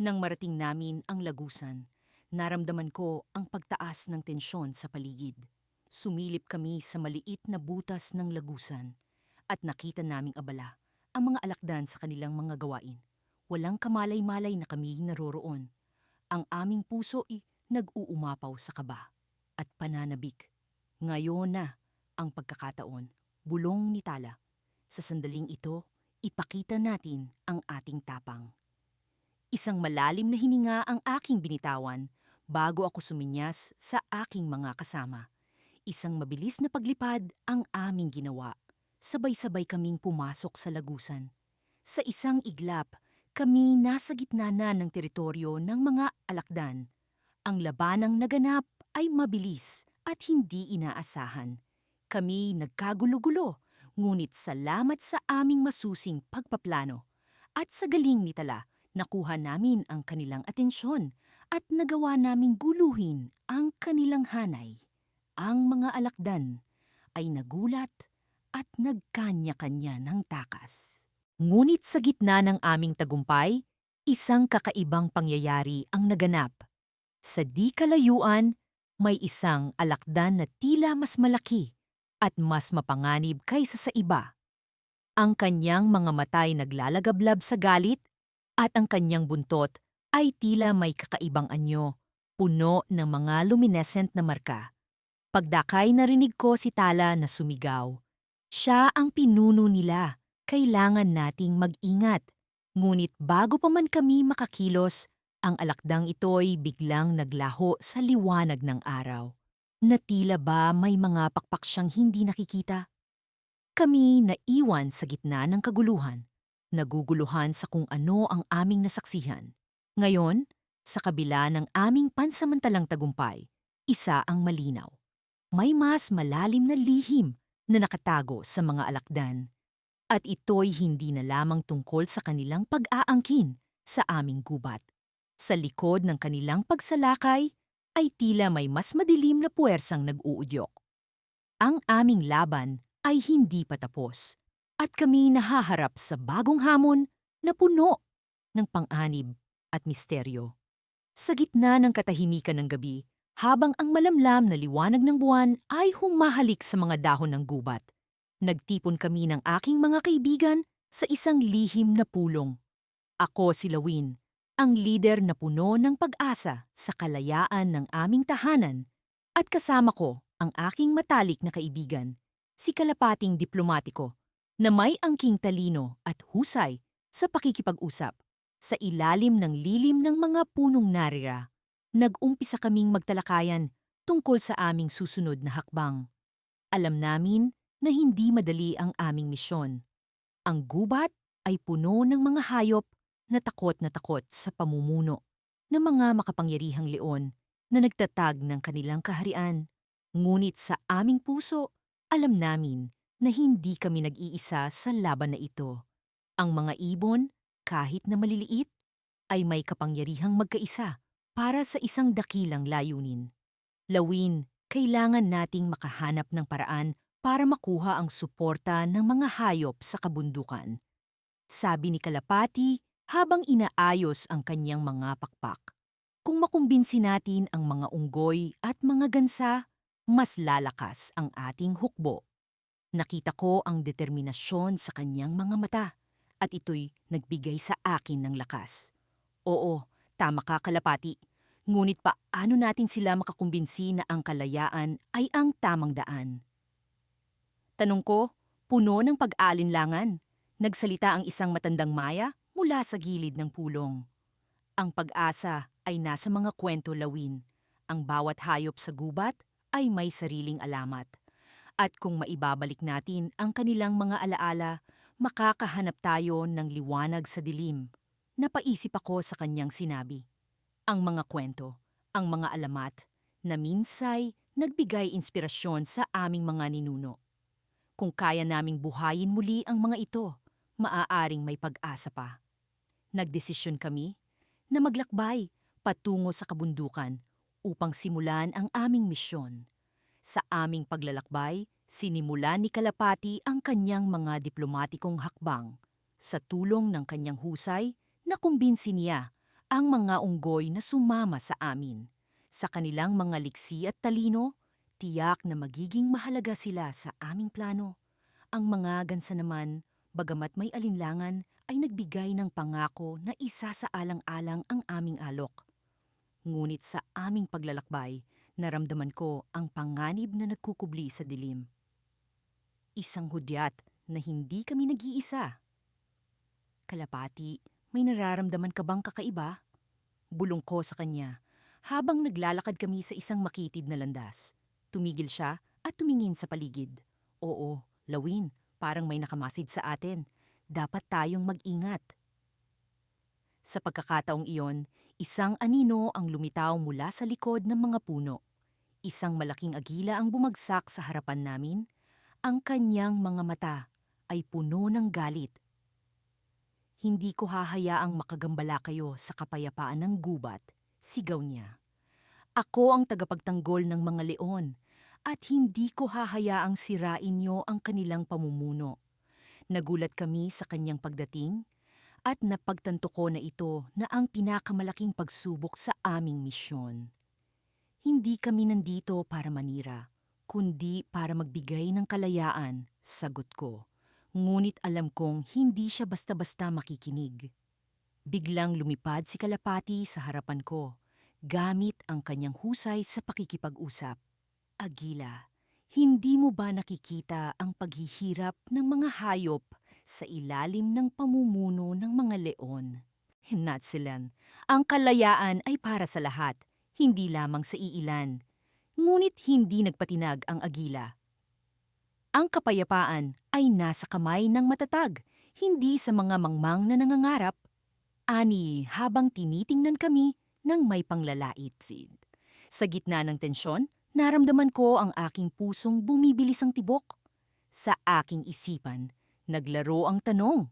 Nang marating namin ang lagusan, naramdaman ko ang pagtaas ng tensyon sa paligid. Sumilip kami sa maliit na butas ng lagusan at nakita naming abala ang mga alakdan sa kanilang mga gawain. Walang kamalay-malay na kami naroroon. Ang aming puso ay nag-uumapaw sa kaba at pananabik. Ngayon na ang pagkakataon, bulong ni Tala. Sa sandaling ito, ipakita natin ang ating tapang. Isang malalim na hininga ang aking binitawan bago ako suminyas sa aking mga kasama. Isang mabilis na paglipad ang aming ginawa. Sabay-sabay kaming pumasok sa lagusan. Sa isang iglap, kami nasa gitna na ng teritoryo ng mga alakdan. Ang labanang naganap ay mabilis at hindi inaasahan. Kami nagkagulo-gulo, ngunit salamat sa aming masusing pagpaplano. At sa galing ni Tala, nakuha namin ang kanilang atensyon at nagawa naming guluhin ang kanilang hanay. Ang mga alakdan ay nagulat at nagkanya-kanya ng takas. Ngunit sa gitna ng aming tagumpay, isang kakaibang pangyayari ang naganap. Sa di kalayuan, may isang alakdan na tila mas malaki at mas mapanganib kaysa sa iba. Ang kanyang mga matay naglalagablab sa galit at ang kanyang buntot ay tila may kakaibang anyo, puno ng mga luminescent na marka. Pagdakay narinig ko si Tala na sumigaw. Siya ang pinuno nila. Kailangan nating mag-ingat. Ngunit bago pa man kami makakilos, ang alakdang ito'y biglang naglaho sa liwanag ng araw. Na tila ba may mga pakpak siyang hindi nakikita? Kami naiwan sa gitna ng kaguluhan. Naguguluhan sa kung ano ang aming nasaksihan. Ngayon, sa kabila ng aming pansamantalang tagumpay, isa ang malinaw. May mas malalim na lihim na nakatago sa mga alakdan. At ito'y hindi na lamang tungkol sa kanilang pag-aangkin sa aming gubat. Sa likod ng kanilang pagsalakay ay tila may mas madilim na puwersang nag-uudyok. Ang aming laban ay hindi pa tapos at kami nahaharap sa bagong hamon na puno ng panganib at misteryo. Sa gitna ng katahimikan ng gabi, habang ang malamlam na liwanag ng buwan ay humahalik sa mga dahon ng gubat, nagtipon kami ng aking mga kaibigan sa isang lihim na pulong. Ako si Lawin, ang lider na puno ng pag-asa sa kalayaan ng aming tahanan, at kasama ko ang aking matalik na kaibigan, si Kalapating Diplomatiko, na may angking talino at husay sa pakikipag-usap. Sa ilalim ng lilim ng mga punong narira, nag-umpisa kaming magtalakayan tungkol sa aming susunod na hakbang. Alam namin na hindi madali ang aming misyon. Ang gubat ay puno ng mga hayop na takot sa pamumuno ng mga makapangyarihang leon na nagtatag ng kanilang kaharian. Ngunit sa aming puso, alam namin na hindi kami nag-iisa sa laban na ito. Ang mga ibon, kahit na maliliit, ay may kapangyarihang magkaisa para sa isang dakilang layunin. Lawin, kailangan nating makahanap ng paraan para makuha ang suporta ng mga hayop sa kabundukan. Sabi ni Kalapati habang inaayos ang kanyang mga pakpak. Kung makumbinsi natin ang mga unggoy at mga gansa, mas lalakas ang ating hukbo. Nakita ko ang determinasyon sa kanyang mga mata at ito'y nagbigay sa akin ng lakas. Oo, tama ka Kalapati. Ngunit paano natin sila makakumbinsi na ang kalayaan ay ang tamang daan? Tanong ko, puno ng pag-alinlangan. Nagsalita ang isang matandang maya mula sa gilid ng pulong. Ang pag-asa ay nasa mga kwento lawin. Ang bawat hayop sa gubat ay may sariling alamat. At kung maibabalik natin ang kanilang mga alaala, makakahanap tayo ng liwanag sa dilim. Napaisip ako sa kanyang sinabi. Ang mga kwento, ang mga alamat, na minsay nagbigay inspirasyon sa aming mga ninuno. Kung kaya naming buhayin muli ang mga ito, maaaring may pag-asa pa. Nagdesisyon kami na maglakbay patungo sa kabundukan upang simulan ang aming misyon. Sa aming paglalakbay, sinimulan ni Kalapati ang kanyang mga diplomatikong hakbang. Sa tulong ng kanyang husay, nakumbinsi niya ang mga unggoy na sumama sa amin. Sa kanilang mga liksi at talino, tiyak na magiging mahalaga sila sa aming plano. Ang mga gansa naman, bagamat may alinlangan, ay nagbigay ng pangako na isa sa alang-alang ang aming alok. Ngunit sa aming paglalakbay, naramdaman ko ang panganib na nagkukubli sa dilim. Isang hudyat na hindi kami nag-iisa. Kalapati, may nararamdaman ka bang kakaiba? Bulong ko sa kanya habang naglalakad kami sa isang makitid na landas. Tumigil siya at tumingin sa paligid. Oo, Lawin, parang may nakamasid sa atin. Dapat tayong mag-ingat. Sa pagkakataong iyon, isang anino ang lumitaw mula sa likod ng mga puno. Isang malaking agila ang bumagsak sa harapan namin. Ang kanyang mga mata ay puno ng galit. Hindi ko hahayaang makagambala kayo sa kapayapaan ng gubat, sigaw niya. Ako ang tagapagtanggol ng mga leon at hindi ko hahayaang sirain niyo ang kanilang pamumuno. Nagulat kami sa kanyang pagdating at napagtanto ko na ito na ang pinakamalaking pagsubok sa aming misyon. Hindi kami nandito para manira, kundi para magbigay ng kalayaan, sagot ko. Ngunit alam kong hindi siya basta-basta makikinig. Biglang lumipad si Kalapati sa harapan ko, gamit ang kanyang husay sa pakikipag-usap. Agila, hindi mo ba nakikita ang paghihirap ng mga hayop sa ilalim ng pamumuno ng mga leon? Hinatzilan, ang kalayaan ay para sa lahat, hindi lamang sa iilan. Ngunit hindi nagpatinag ang agila. Ang kapayapaan ay nasa kamay ng matatag, hindi sa mga mangmang na nangangarap. Ani habang tinitingnan kami ng may panglalait. Sa gitna ng tensyon, naramdaman ko ang aking pusong bumibilis ang tibok. Sa aking isipan, naglaro ang tanong,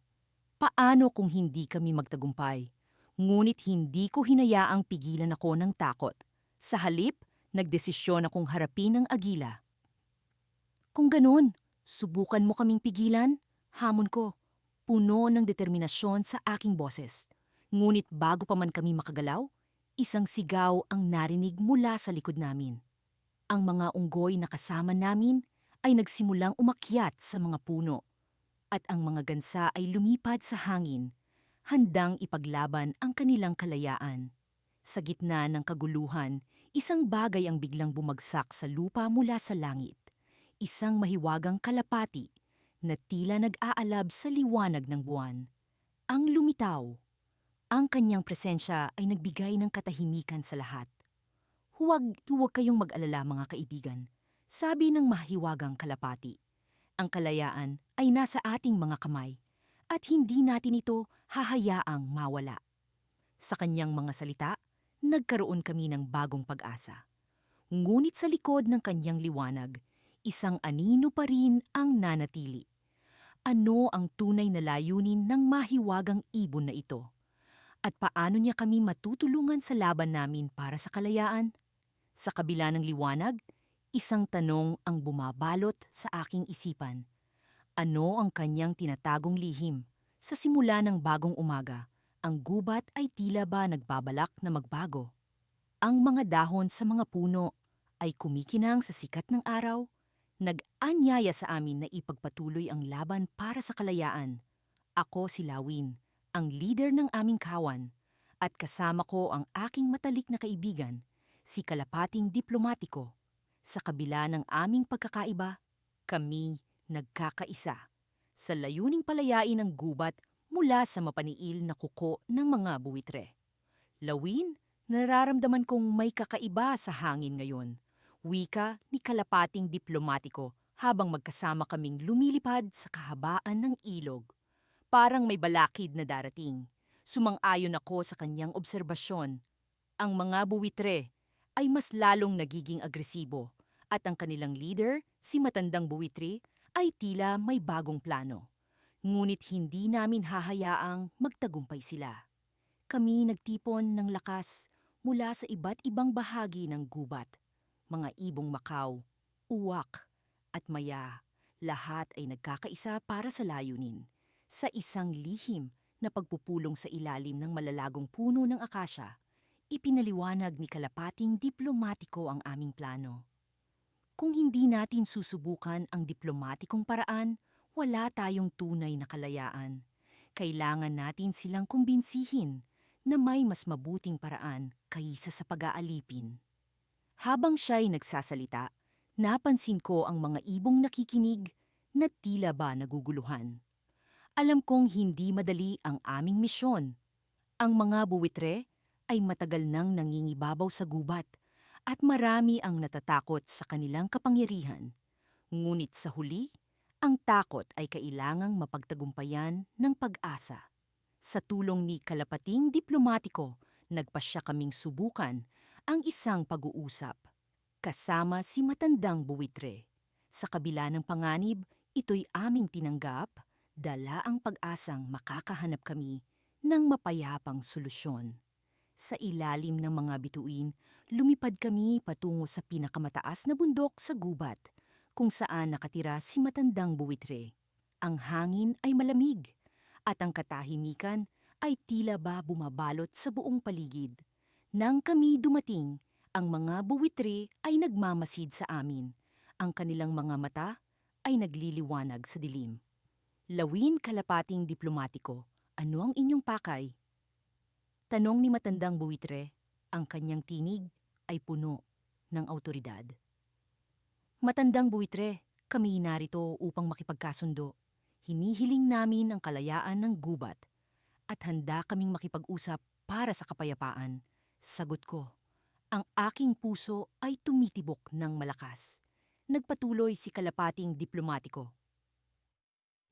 paano kung hindi kami magtagumpay? Ngunit hindi ko hinayaang pigilan ako ng takot. Sa halip, nagdesisyon akong harapin ang agila. Kung ganun, subukan mo kaming pigilan, hamon ko, puno ng determinasyon sa aking boses. Ngunit bago pa man kami makagalaw, isang sigaw ang narinig mula sa likod namin. Ang mga unggoy na kasama namin ay nagsimulang umakyat sa mga puno at ang mga gansa ay lumipad sa hangin, handang ipaglaban ang kanilang kalayaan. Sa gitna ng kaguluhan, isang bagay ang biglang bumagsak sa lupa mula sa langit. Isang mahiwagang kalapati na tila nag-aalab sa liwanag ng buwan. Ang lumitaw. Ang kanyang presensya ay nagbigay ng katahimikan sa lahat. Huwag kayong mag-alala mga kaibigan, sabi ng mahiwagang kalapati. Ang kalayaan ay nasa ating mga kamay. at hindi natin ito hahayaang mawala. Sa kanyang mga salita, nagkaroon kami ng bagong pag-asa. Ngunit sa likod ng kanyang liwanag, isang anino pa rin ang nanatili. Ano ang tunay na layunin ng mahiwagang ibon na ito? At paano niya kami matutulungan sa laban namin para sa kalayaan? Sa kabila ng liwanag, isang tanong ang bumabalot sa aking isipan. Ano ang kanyang tinatagong lihim? Sa simula ng bagong umaga, ang gubat ay tila ba nagbabalak na magbago. Ang mga dahon sa mga puno ay kumikinang sa sikat ng araw, nag-anyaya sa amin na ipagpatuloy ang laban para sa kalayaan. Ako si Lawin, ang leader ng aming kawan, at kasama ko ang aking matalik na kaibigan, si Kalapating Diplomatiko. Sa kabila ng aming pagkakaiba, kami nagkakaisa sa layuning palayain ang gubat mula sa mapaniil na kuko ng mga buwitre. Lawin, nararamdaman kong may kakaiba sa hangin ngayon. Wika ni Kalapating Diplomatiko habang magkasama kaming lumilipad sa kahabaan ng ilog. Parang may balakid na darating. Sumang-ayon ako sa kanyang obserbasyon. Ang mga buwitre ay mas lalong nagiging agresibo at ang kanilang leader, si matandang buwitri, ay tila may bagong plano. Ngunit hindi namin hahayaang magtagumpay sila. Kami nagtipon ng lakas mula sa iba't ibang bahagi ng gubat. Mga ibong makaw, uwak, at maya, lahat ay nagkakaisa para sa layunin. Sa isang lihim na pagpupulong sa ilalim ng malalagong puno ng akasya, ipinaliwanag ni Kalapating Diplomatiko ang aming plano. Kung hindi natin susubukan ang diplomatikong paraan, wala tayong tunay na kalayaan. Kailangan natin silang kumbinsihin na may mas mabuting paraan kaysa sa pag-aalipin. Habang siya'y nagsasalita, napansin ko ang mga ibong nakikinig na tila ba naguguluhan. Alam kong hindi madali ang aming misyon. Ang mga buwitre ay matagal nang nangingibabaw sa gubat at marami ang natatakot sa kanilang kapangyarihan. Ngunit sa huli, ang takot ay kailangang mapagtagumpayan ng pag-asa. Sa tulong ni Kalapating Diplomatiko, nagpasya kaming subukan ang isang pag-uusap. Kasama si matandang buwitre. Sa kabila ng panganib, ito'y aming tinanggap, dala ang pag-asang makakahanap kami ng mapayapang solusyon. Sa ilalim ng mga bituin, lumipad kami patungo sa pinakamataas na bundok sa gubat, kung saan nakatira si matandang buwitre. Ang hangin ay malamig, at ang katahimikan ay tila ba bumabalot sa buong paligid. Nang kami dumating, ang mga buwitre ay nagmamasid sa amin. Ang kanilang mga mata ay nagliliwanag sa dilim. Lawin, Kalapating Diplomatiko, ano ang inyong pakay? Tanong ni matandang buwitre, ang kanyang tinig ay puno ng awtoridad. Matandang buwitre, kami narito upang makipagkasundo. Hinihiling namin ang kalayaan ng gubat at handa kaming makipag-usap para sa kapayapaan. Sagot ko, ang aking puso ay tumitibok ng malakas. Nagpatuloy si Kalapating Diplomatiko.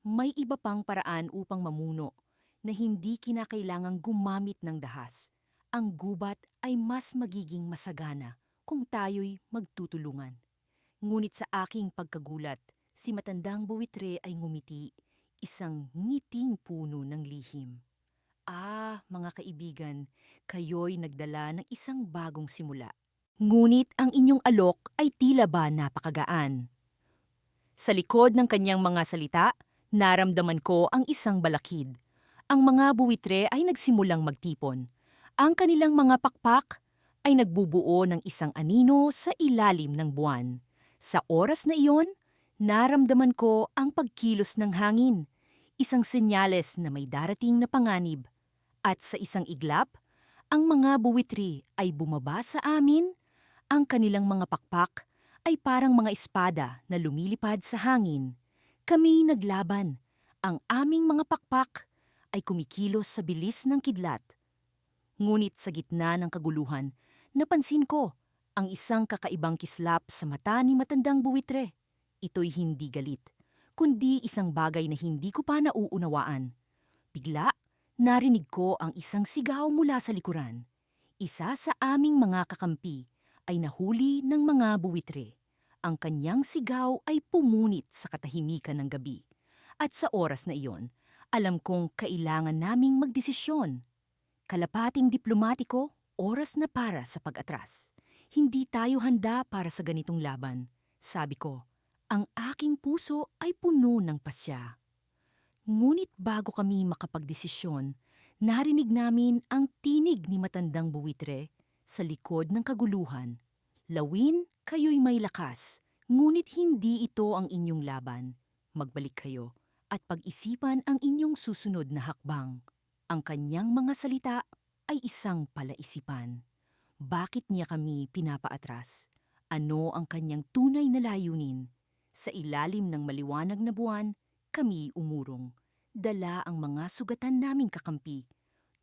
May iba pang paraan upang mamuno na hindi kinakailangang gumamit ng dahas. Ang gubat ay mas magiging masagana kung tayo'y magtutulungan. Ngunit sa aking pagkagulat, si matandang buwitre ay ngumiti, isang ngiting puno ng lihim. Mga kaibigan, kayo'y nagdala ng isang bagong simula. Ngunit ang inyong alok ay tila ba napakagaan. Sa likod ng kanyang mga salita, naramdaman ko ang isang balakid. Ang mga buwitre ay nagsimulang magtipon. Ang kanilang mga pakpak ay nagbubuo ng isang anino sa ilalim ng buwan. Sa oras na iyon, naramdaman ko ang pagkilos ng hangin, isang senyales na may darating na panganib. At sa isang iglap, ang mga buwitri ay bumaba sa amin. Ang kanilang mga pakpak ay parang mga espada na lumilipad sa hangin. Kami naglaban. Ang aming mga pakpak ay kumikilos sa bilis ng kidlat. Ngunit sa gitna ng kaguluhan, napansin ko ang isang kakaibang kislap sa mata ni matandang buwitre. Ito'y hindi galit, kundi isang bagay na hindi ko pa nauunawaan. Bigla, narinig ko ang isang sigaw mula sa likuran. Isa sa aming mga kakampi ay nahuli ng mga buwitre. Ang kanyang sigaw ay pumunit sa katahimikan ng gabi. At sa oras na iyon, alam kong kailangan naming magdesisyon. Kalapating diplomatiko, oras na para sa pag-atras. Hindi tayo handa para sa ganitong laban. Sabi ko, ang aking puso ay puno ng pasya. Ngunit bago kami makapagdesisyon, narinig namin ang tinig ni matandang buwitre sa likod ng kaguluhan. Lawin, kayo'y may lakas, ngunit hindi ito ang inyong laban. Magbalik kayo at pag-isipan ang inyong susunod na hakbang. Ang kanyang mga salita ay isang palaisipan. Bakit niya kami pinapaatras? Ano ang kanyang tunay na layunin? Sa ilalim ng maliwanag na buwan, kami umurong. Dala ang mga sugatan naming kakampi.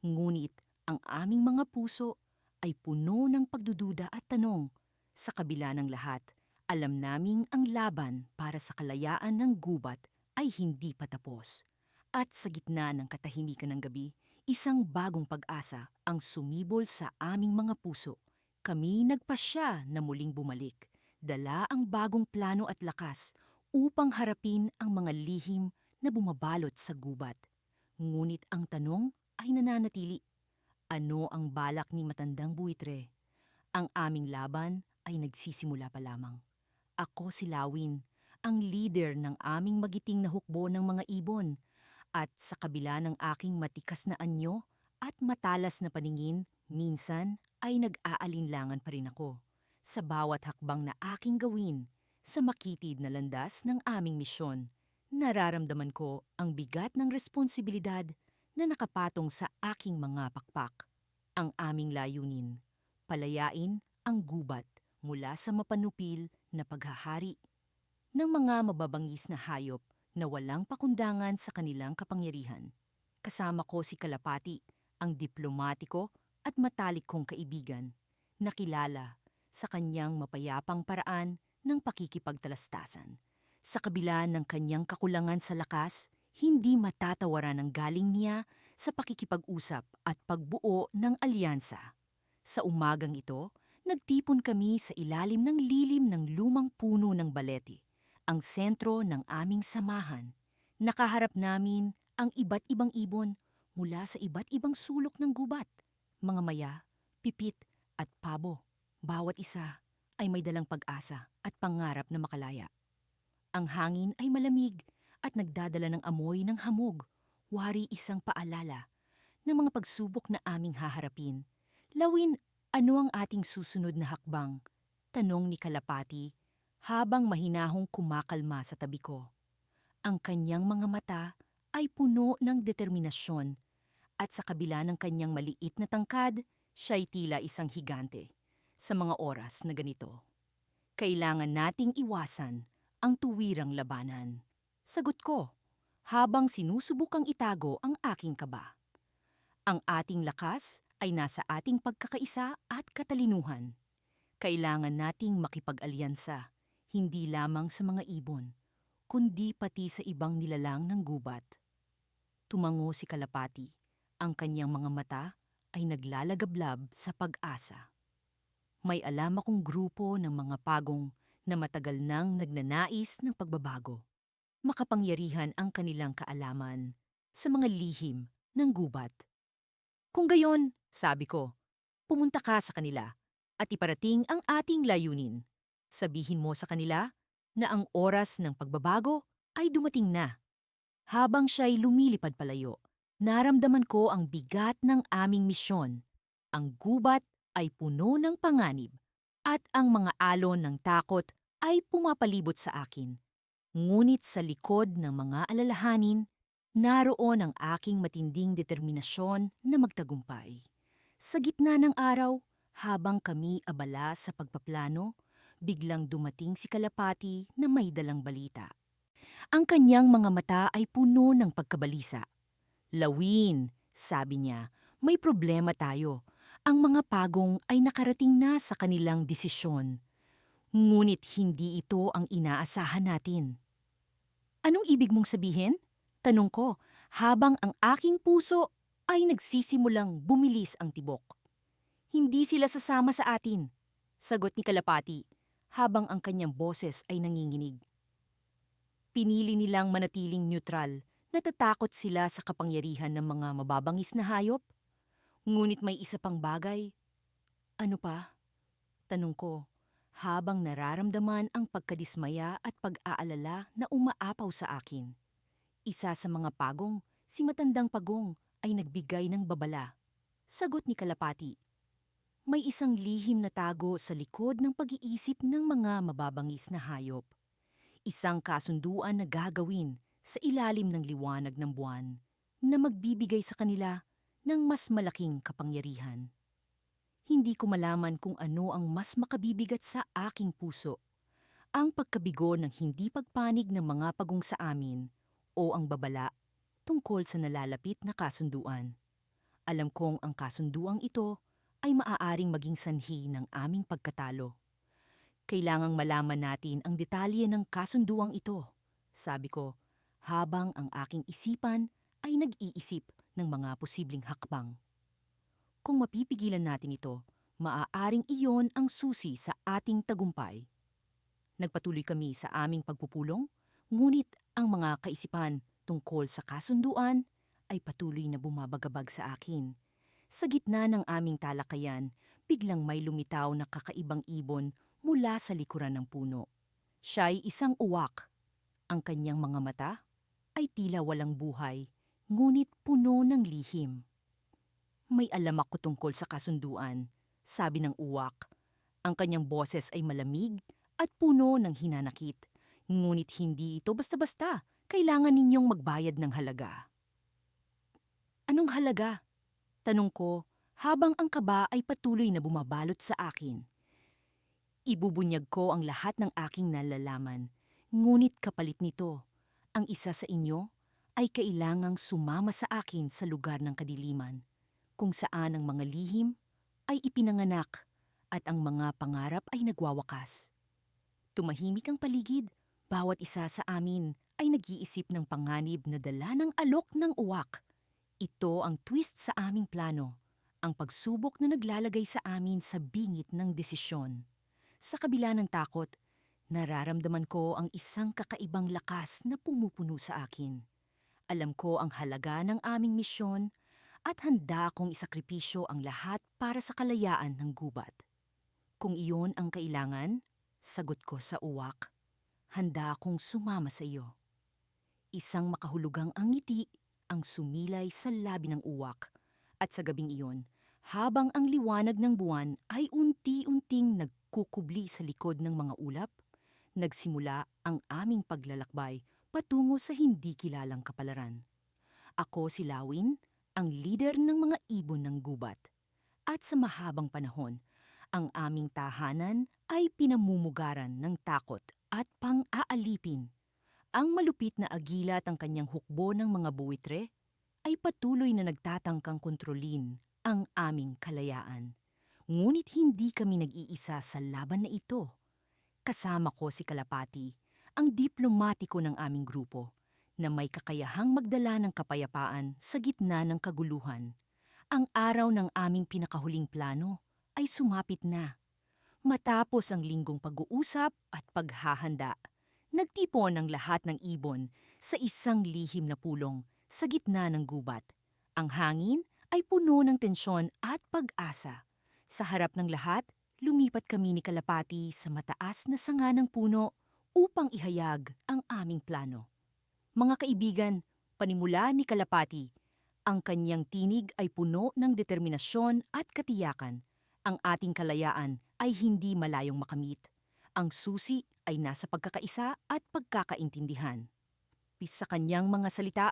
Ngunit ang aming mga puso ay puno ng pagdududa at tanong. Sa kabila ng lahat, alam naming ang laban para sa kalayaan ng gubat ay hindi patapos. At sa gitna ng katahimikan ng gabi, isang bagong pag-asa ang sumibol sa aming mga puso. Kami nagpasya na muling bumalik. Dala ang bagong plano at lakas upang harapin ang mga lihim na bumabalot sa gubat. Ngunit ang tanong ay nananatili. Ano ang balak ni matandang buwitre? Ang aming laban ay nagsisimula pa lamang. Ako si Lawin, ang leader ng aming magiting na hukbo ng mga ibon. At sa kabila ng aking matikas na anyo at matalas na paningin, minsan ay nag-aalinlangan pa rin ako. Sa bawat hakbang na aking gawin, sa makitid na landas ng aming misyon, nararamdaman ko ang bigat ng responsibilidad na nakapatong sa aking mga pakpak. Ang aming layunin, palayain ang gubat mula sa mapanupil na paghahari ng mga mababangis na hayop na walang pakundangan sa kanilang kapangyarihan. Kasama ko si Kalapati, ang diplomatiko at matalik kong kaibigan, na kilala sa kanyang mapayapang paraan ng pakikipagtalastasan. Sa kabila ng kanyang kakulangan sa lakas, hindi matatawaran ang galing niya sa pakikipag-usap at pagbuo ng alyansa. Sa umagang ito, nagtipon kami sa ilalim ng lilim ng lumang puno ng baleti, ang sentro ng aming samahan. Nakaharap namin ang iba't ibang ibon mula sa iba't ibang sulok ng gubat. Mga maya, pipit at pabo. Bawat isa ay may dalang pag-asa at pangarap na makalaya. Ang hangin ay malamig at nagdadala ng amoy ng hamog. Wari isang paalala ng mga pagsubok na aming haharapin. Lawin, ano ang ating susunod na hakbang? Tanong ni Kalapati habang mahinahong kumakalma sa tabi ko. Ang kanyang mga mata ay puno ng determinasyon at sa kabila ng kanyang maliit na tangkad, siya'y tila isang higante. Sa mga oras na ganito, kailangan nating iwasan ang tuwirang labanan. Sagot ko, habang sinusubukang itago ang aking kaba. Ang ating lakas ay nasa ating pagkakaisa at katalinuhan. Kailangan nating makipag-alyansa, hindi lamang sa mga ibon, kundi pati sa ibang nilalang ng gubat. Tumango si Kalapati. Ang kanyang mga mata ay naglalagablab sa pag-asa. May alam akong grupo ng mga pagong na matagal nang nagnanais ng pagbabago. Makapangyarihan ang kanilang kaalaman sa mga lihim ng gubat. Kung gayon, sabi ko, pumunta ka sa kanila at iparating ang ating layunin. Sabihin mo sa kanila na ang oras ng pagbabago ay dumating na. Habang siya'y lumilipad palayo, naramdaman ko ang bigat ng aming misyon. Ang gubat ay puno ng panganib at ang mga alon ng takot ay pumapalibot sa akin. Ngunit sa likod ng mga alalahanin, naroon ang aking matinding determinasyon na magtagumpay. Sa gitna ng araw, habang kami abala sa pagpaplano, biglang dumating si Kalapati na may dalang balita. Ang kanyang mga mata ay puno ng pagkabalisa. Lawin, sabi niya, may problema tayo. Ang mga pagong ay nakarating na sa kanilang desisyon. Ngunit hindi ito ang inaasahan natin. Anong ibig mong sabihin? Tanong ko habang ang aking puso ay nagsisimulang bumilis ang tibok. Hindi sila sasama sa atin, sagot ni Kalapati habang ang kanyang boses ay nanginginig. Pinili nilang manatiling neutral, natatakot sila sa kapangyarihan ng mga mababangis na hayop. Ngunit may isa pang bagay. Ano pa? Tanong ko, habang nararamdaman ang pagkadismaya at pag-aalala na umaapaw sa akin. Isa sa mga pagong, si matandang pagong, ay nagbigay ng babala. Sagot ni Kalapati. May isang lihim na tago sa likod ng pag-iisip ng mga mababangis na hayop. Isang kasunduan na gagawin sa ilalim ng liwanag ng buwan na magbibigay sa kanila ng mas malaking kapangyarihan. Hindi ko malaman kung ano ang mas makabibigat sa aking puso. Ang pagkabigo ng hindi pagpanig ng mga pagong sa amin o ang babala tungkol sa nalalapit na kasunduan. Alam kong ang kasunduang ito ay maaaring maging sanhi ng aming pagkatalo. Kailangang malaman natin ang detalye ng kasunduang ito, sabi ko, habang ang aking isipan ay nag-iisip ng mga posibleng hakbang. Kung mapipigilan natin ito, maaaring iyon ang susi sa ating tagumpay. Nagpatuloy kami sa aming pagpupulong, ngunit ang mga kaisipan tungkol sa kasunduan ay patuloy na bumabagabag sa akin. Sa gitna ng aming talakayan, biglang may lumitaw na kakaibang ibon mula sa likuran ng puno. Siya'y isang uwak. Ang kanyang mga mata ay tila walang buhay, ngunit puno ng lihim. May alam ako tungkol sa kasunduan, sabi ng uwak. Ang kanyang boses ay malamig at puno ng hinanakit. Ngunit hindi ito basta-basta. Kailangan ninyong magbayad ng halaga. Anong halaga? Tanong ko habang ang kaba ay patuloy na bumabalot sa akin. Ibubunyag ko ang lahat ng aking nalalaman. Ngunit kapalit nito, ang isa sa inyo ay kailangang sumama sa akin sa lugar ng kadiliman, kung saan ang mga lihim ay ipinanganak at ang mga pangarap ay nagwawakas. Tumahimik ang paligid, bawat isa sa amin ay nag-iisip ng panganib na dala ng alok ng uwak. Ito ang twist sa aming plano, ang pagsubok na naglalagay sa amin sa bingit ng desisyon. Sa kabila ng takot, nararamdaman ko ang isang kakaibang lakas na pumupuno sa akin. Alam ko ang halaga ng aming misyon at handa akong isakripisyo ang lahat para sa kalayaan ng gubat. Kung iyon ang kailangan, sagot ko sa uwak, handa akong sumama sa iyo. Isang makahulugang ang ngiti ang sumilay sa labi ng uwak at sa gabing iyon, habang ang liwanag ng buwan ay unti-unting nagkukubli sa likod ng mga ulap, nagsimula ang aming paglalakbay patungo sa hindi kilalang kapalaran. Ako si Lawin, ang lider ng mga ibon ng gubat. At sa mahabang panahon, ang aming tahanan ay pinamumugaran ng takot at pang-aalipin. Ang malupit na agila at ang kanyang hukbo ng mga buwitre ay patuloy na nagtatangkang kontrolin ang aming kalayaan. Ngunit hindi kami nag-iisa sa laban na ito. Kasama ko si Kalapati, ang diplomatiko ng aming grupo, na may kakayahang magdala ng kapayapaan sa gitna ng kaguluhan. Ang araw ng aming pinakahuling plano ay sumapit na. Matapos ang linggong pag-uusap at paghahanda, nagtipon ang lahat ng ibon sa isang lihim na pulong sa gitna ng gubat. Ang hangin ay puno ng tensyon at pag-asa. Sa harap ng lahat, lumipat kami ni Kalapati sa mataas na sanga ng puno upang ihayag ang aming plano. Mga kaibigan, panimula ni Kalapati, ang kanyang tinig ay puno ng determinasyon at katiyakan. Ang ating kalayaan ay hindi malayong makamit. Ang susi ay nasa pagkakaisa at pagkakaintindihan. Sa kanyang mga salita,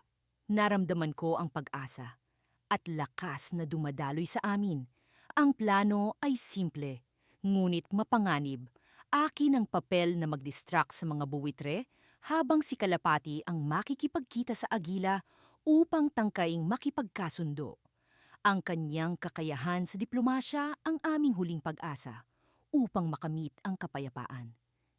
naramdaman ko ang pag-asa at lakas na dumadaloy sa amin. Ang plano ay simple, ngunit mapanganib. Akin ang papel na mag-distract sa mga buwitre habang si Kalapati ang makikipagkita sa agila upang tangkaing makipagkasundo. Ang kanyang kakayahan sa diplomasya ang aming huling pag-asa upang makamit ang kapayapaan.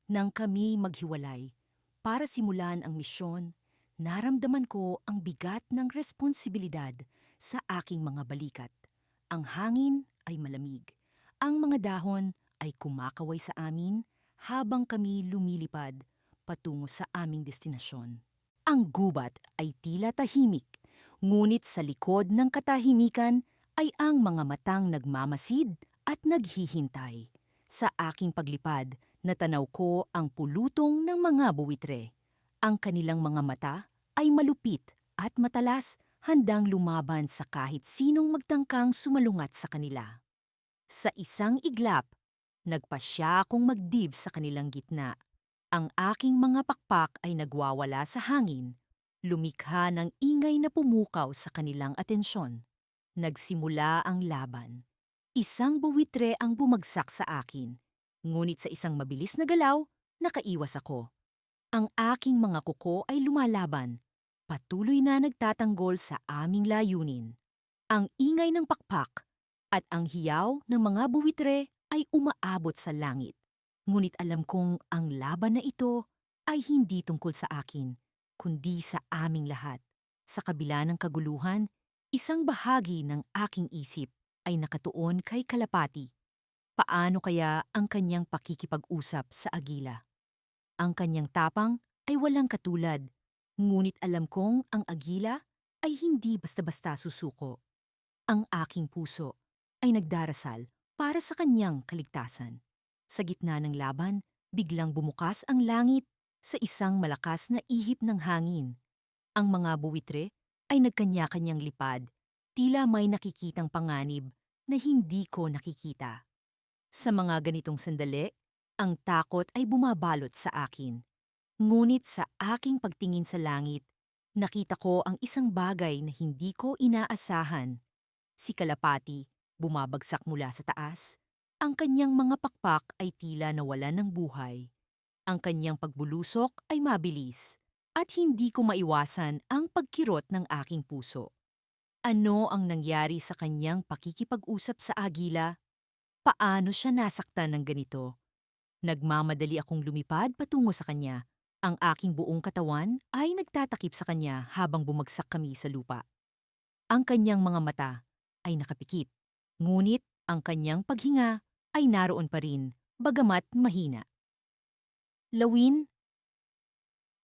Nang kami maghiwalay para simulan ang misyon, Naramdaman ko ang bigat ng responsibilidad sa aking mga balikat. Ang hangin ay malamig. Ang mga dahon ay kumakaway sa amin habang kami lumilipad patungo sa aming destinasyon. Ang gubat ay tila tahimik, ngunit sa likod ng katahimikan ay ang mga matang nagmamasid at naghihintay. Sa aking paglipad, natanaw ko ang pulutong ng mga buwitre. Ang kanilang mga mata ay malupit at matalas, handang lumaban sa kahit sinong magtangkang sumalungat sa kanila. Sa isang iglap, nagpasya akong magdib sa kanilang gitna. Ang aking mga pakpak ay nagwawala sa hangin, lumikha ng ingay na pumukaw sa kanilang atensyon. Nagsimula ang laban. Isang buwitre ang bumagsak sa akin, ngunit sa isang mabilis na galaw, nakaiwas ako. Ang aking mga kuko ay lumalaban, patuloy na nagtatanggol sa aming layunin. Ang ingay ng pakpak at ang hiyaw ng mga buwitre ay umaabot sa langit. Ngunit alam kong ang laban na ito ay hindi tungkol sa akin, kundi sa aming lahat. Sa kabila ng kaguluhan, isang bahagi ng aking isip ay nakatuon kay Kalapati. Paano kaya ang kanyang pakikipag-usap sa agila? Ang kanyang tapang ay walang katulad, ngunit alam kong ang agila ay hindi basta-basta susuko. Ang aking puso ay nagdarasal para sa kanyang kaligtasan. Sa gitna ng laban, biglang bumukas ang langit sa isang malakas na ihip ng hangin. Ang mga buwitre ay nagkanya-kanyang lipad, tila may nakikitang panganib na hindi ko nakikita. Sa mga ganitong sandali, ang takot ay bumabalot sa akin. Ngunit sa aking pagtingin sa langit, nakita ko ang isang bagay na hindi ko inaasahan. Si Kalapati, bumabagsak mula sa taas. Ang kanyang mga pakpak ay tila nawalan ng buhay. Ang kanyang pagbulusok ay mabilis, at hindi ko maiwasan ang pagkirot ng aking puso. Ano ang nangyari sa kanyang pakikipag-usap sa agila? Paano siya nasaktan ng ganito? Nagmamadali akong lumipad patungo sa kanya. Ang aking buong katawan ay nagtatakip sa kanya habang bumagsak kami sa lupa. Ang kanyang mga mata ay nakapikit, ngunit ang kanyang paghinga ay naroon pa rin, bagamat mahina. Lawin,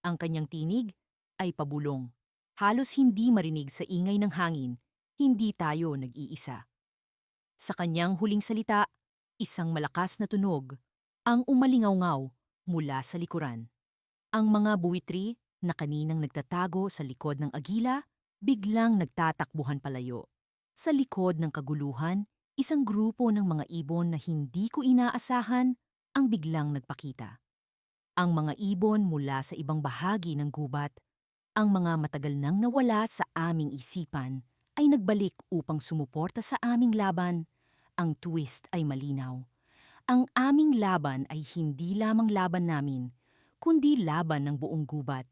ang kanyang tinig ay pabulong. Halos hindi marinig sa ingay ng hangin, hindi tayo nag-iisa. Sa kanyang huling salita, isang malakas na tunog ang umalingaw-ngaw mula sa likuran. Ang mga buwitri na kaninang nagtatago sa likod ng agila, biglang nagtatakbuhan palayo. Sa likod ng kaguluhan, isang grupo ng mga ibon na hindi ko inaasahan ang biglang nagpakita. Ang mga ibon mula sa ibang bahagi ng gubat, ang mga matagal nang nawala sa aming isipan, ay nagbalik upang sumuporta sa aming laban. Ang twist ay malinaw. Ang aming laban ay hindi lamang laban namin, kundi laban ng buong gubat.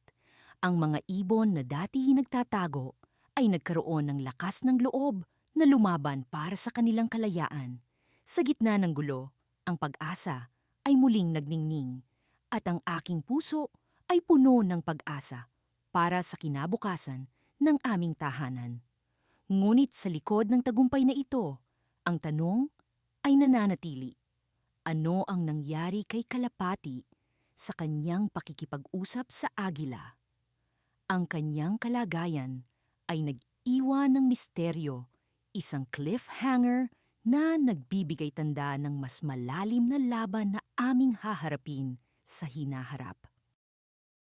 Ang mga ibon na dati nagtatago ay nagkaroon ng lakas ng loob na lumaban para sa kanilang kalayaan. Sa gitna ng gulo, ang pag-asa ay muling nagningning, at ang aking puso ay puno ng pag-asa para sa kinabukasan ng aming tahanan. Ngunit sa likod ng tagumpay na ito, ang tanong ay nananatili. Ano ang nangyari kay Kalapati sa kanyang pakikipag-usap sa agila? Ang kanyang kalagayan ay nag-iwan ng misteryo, isang cliffhanger na nagbibigay tanda ng mas malalim na laban na aming haharapin sa hinaharap.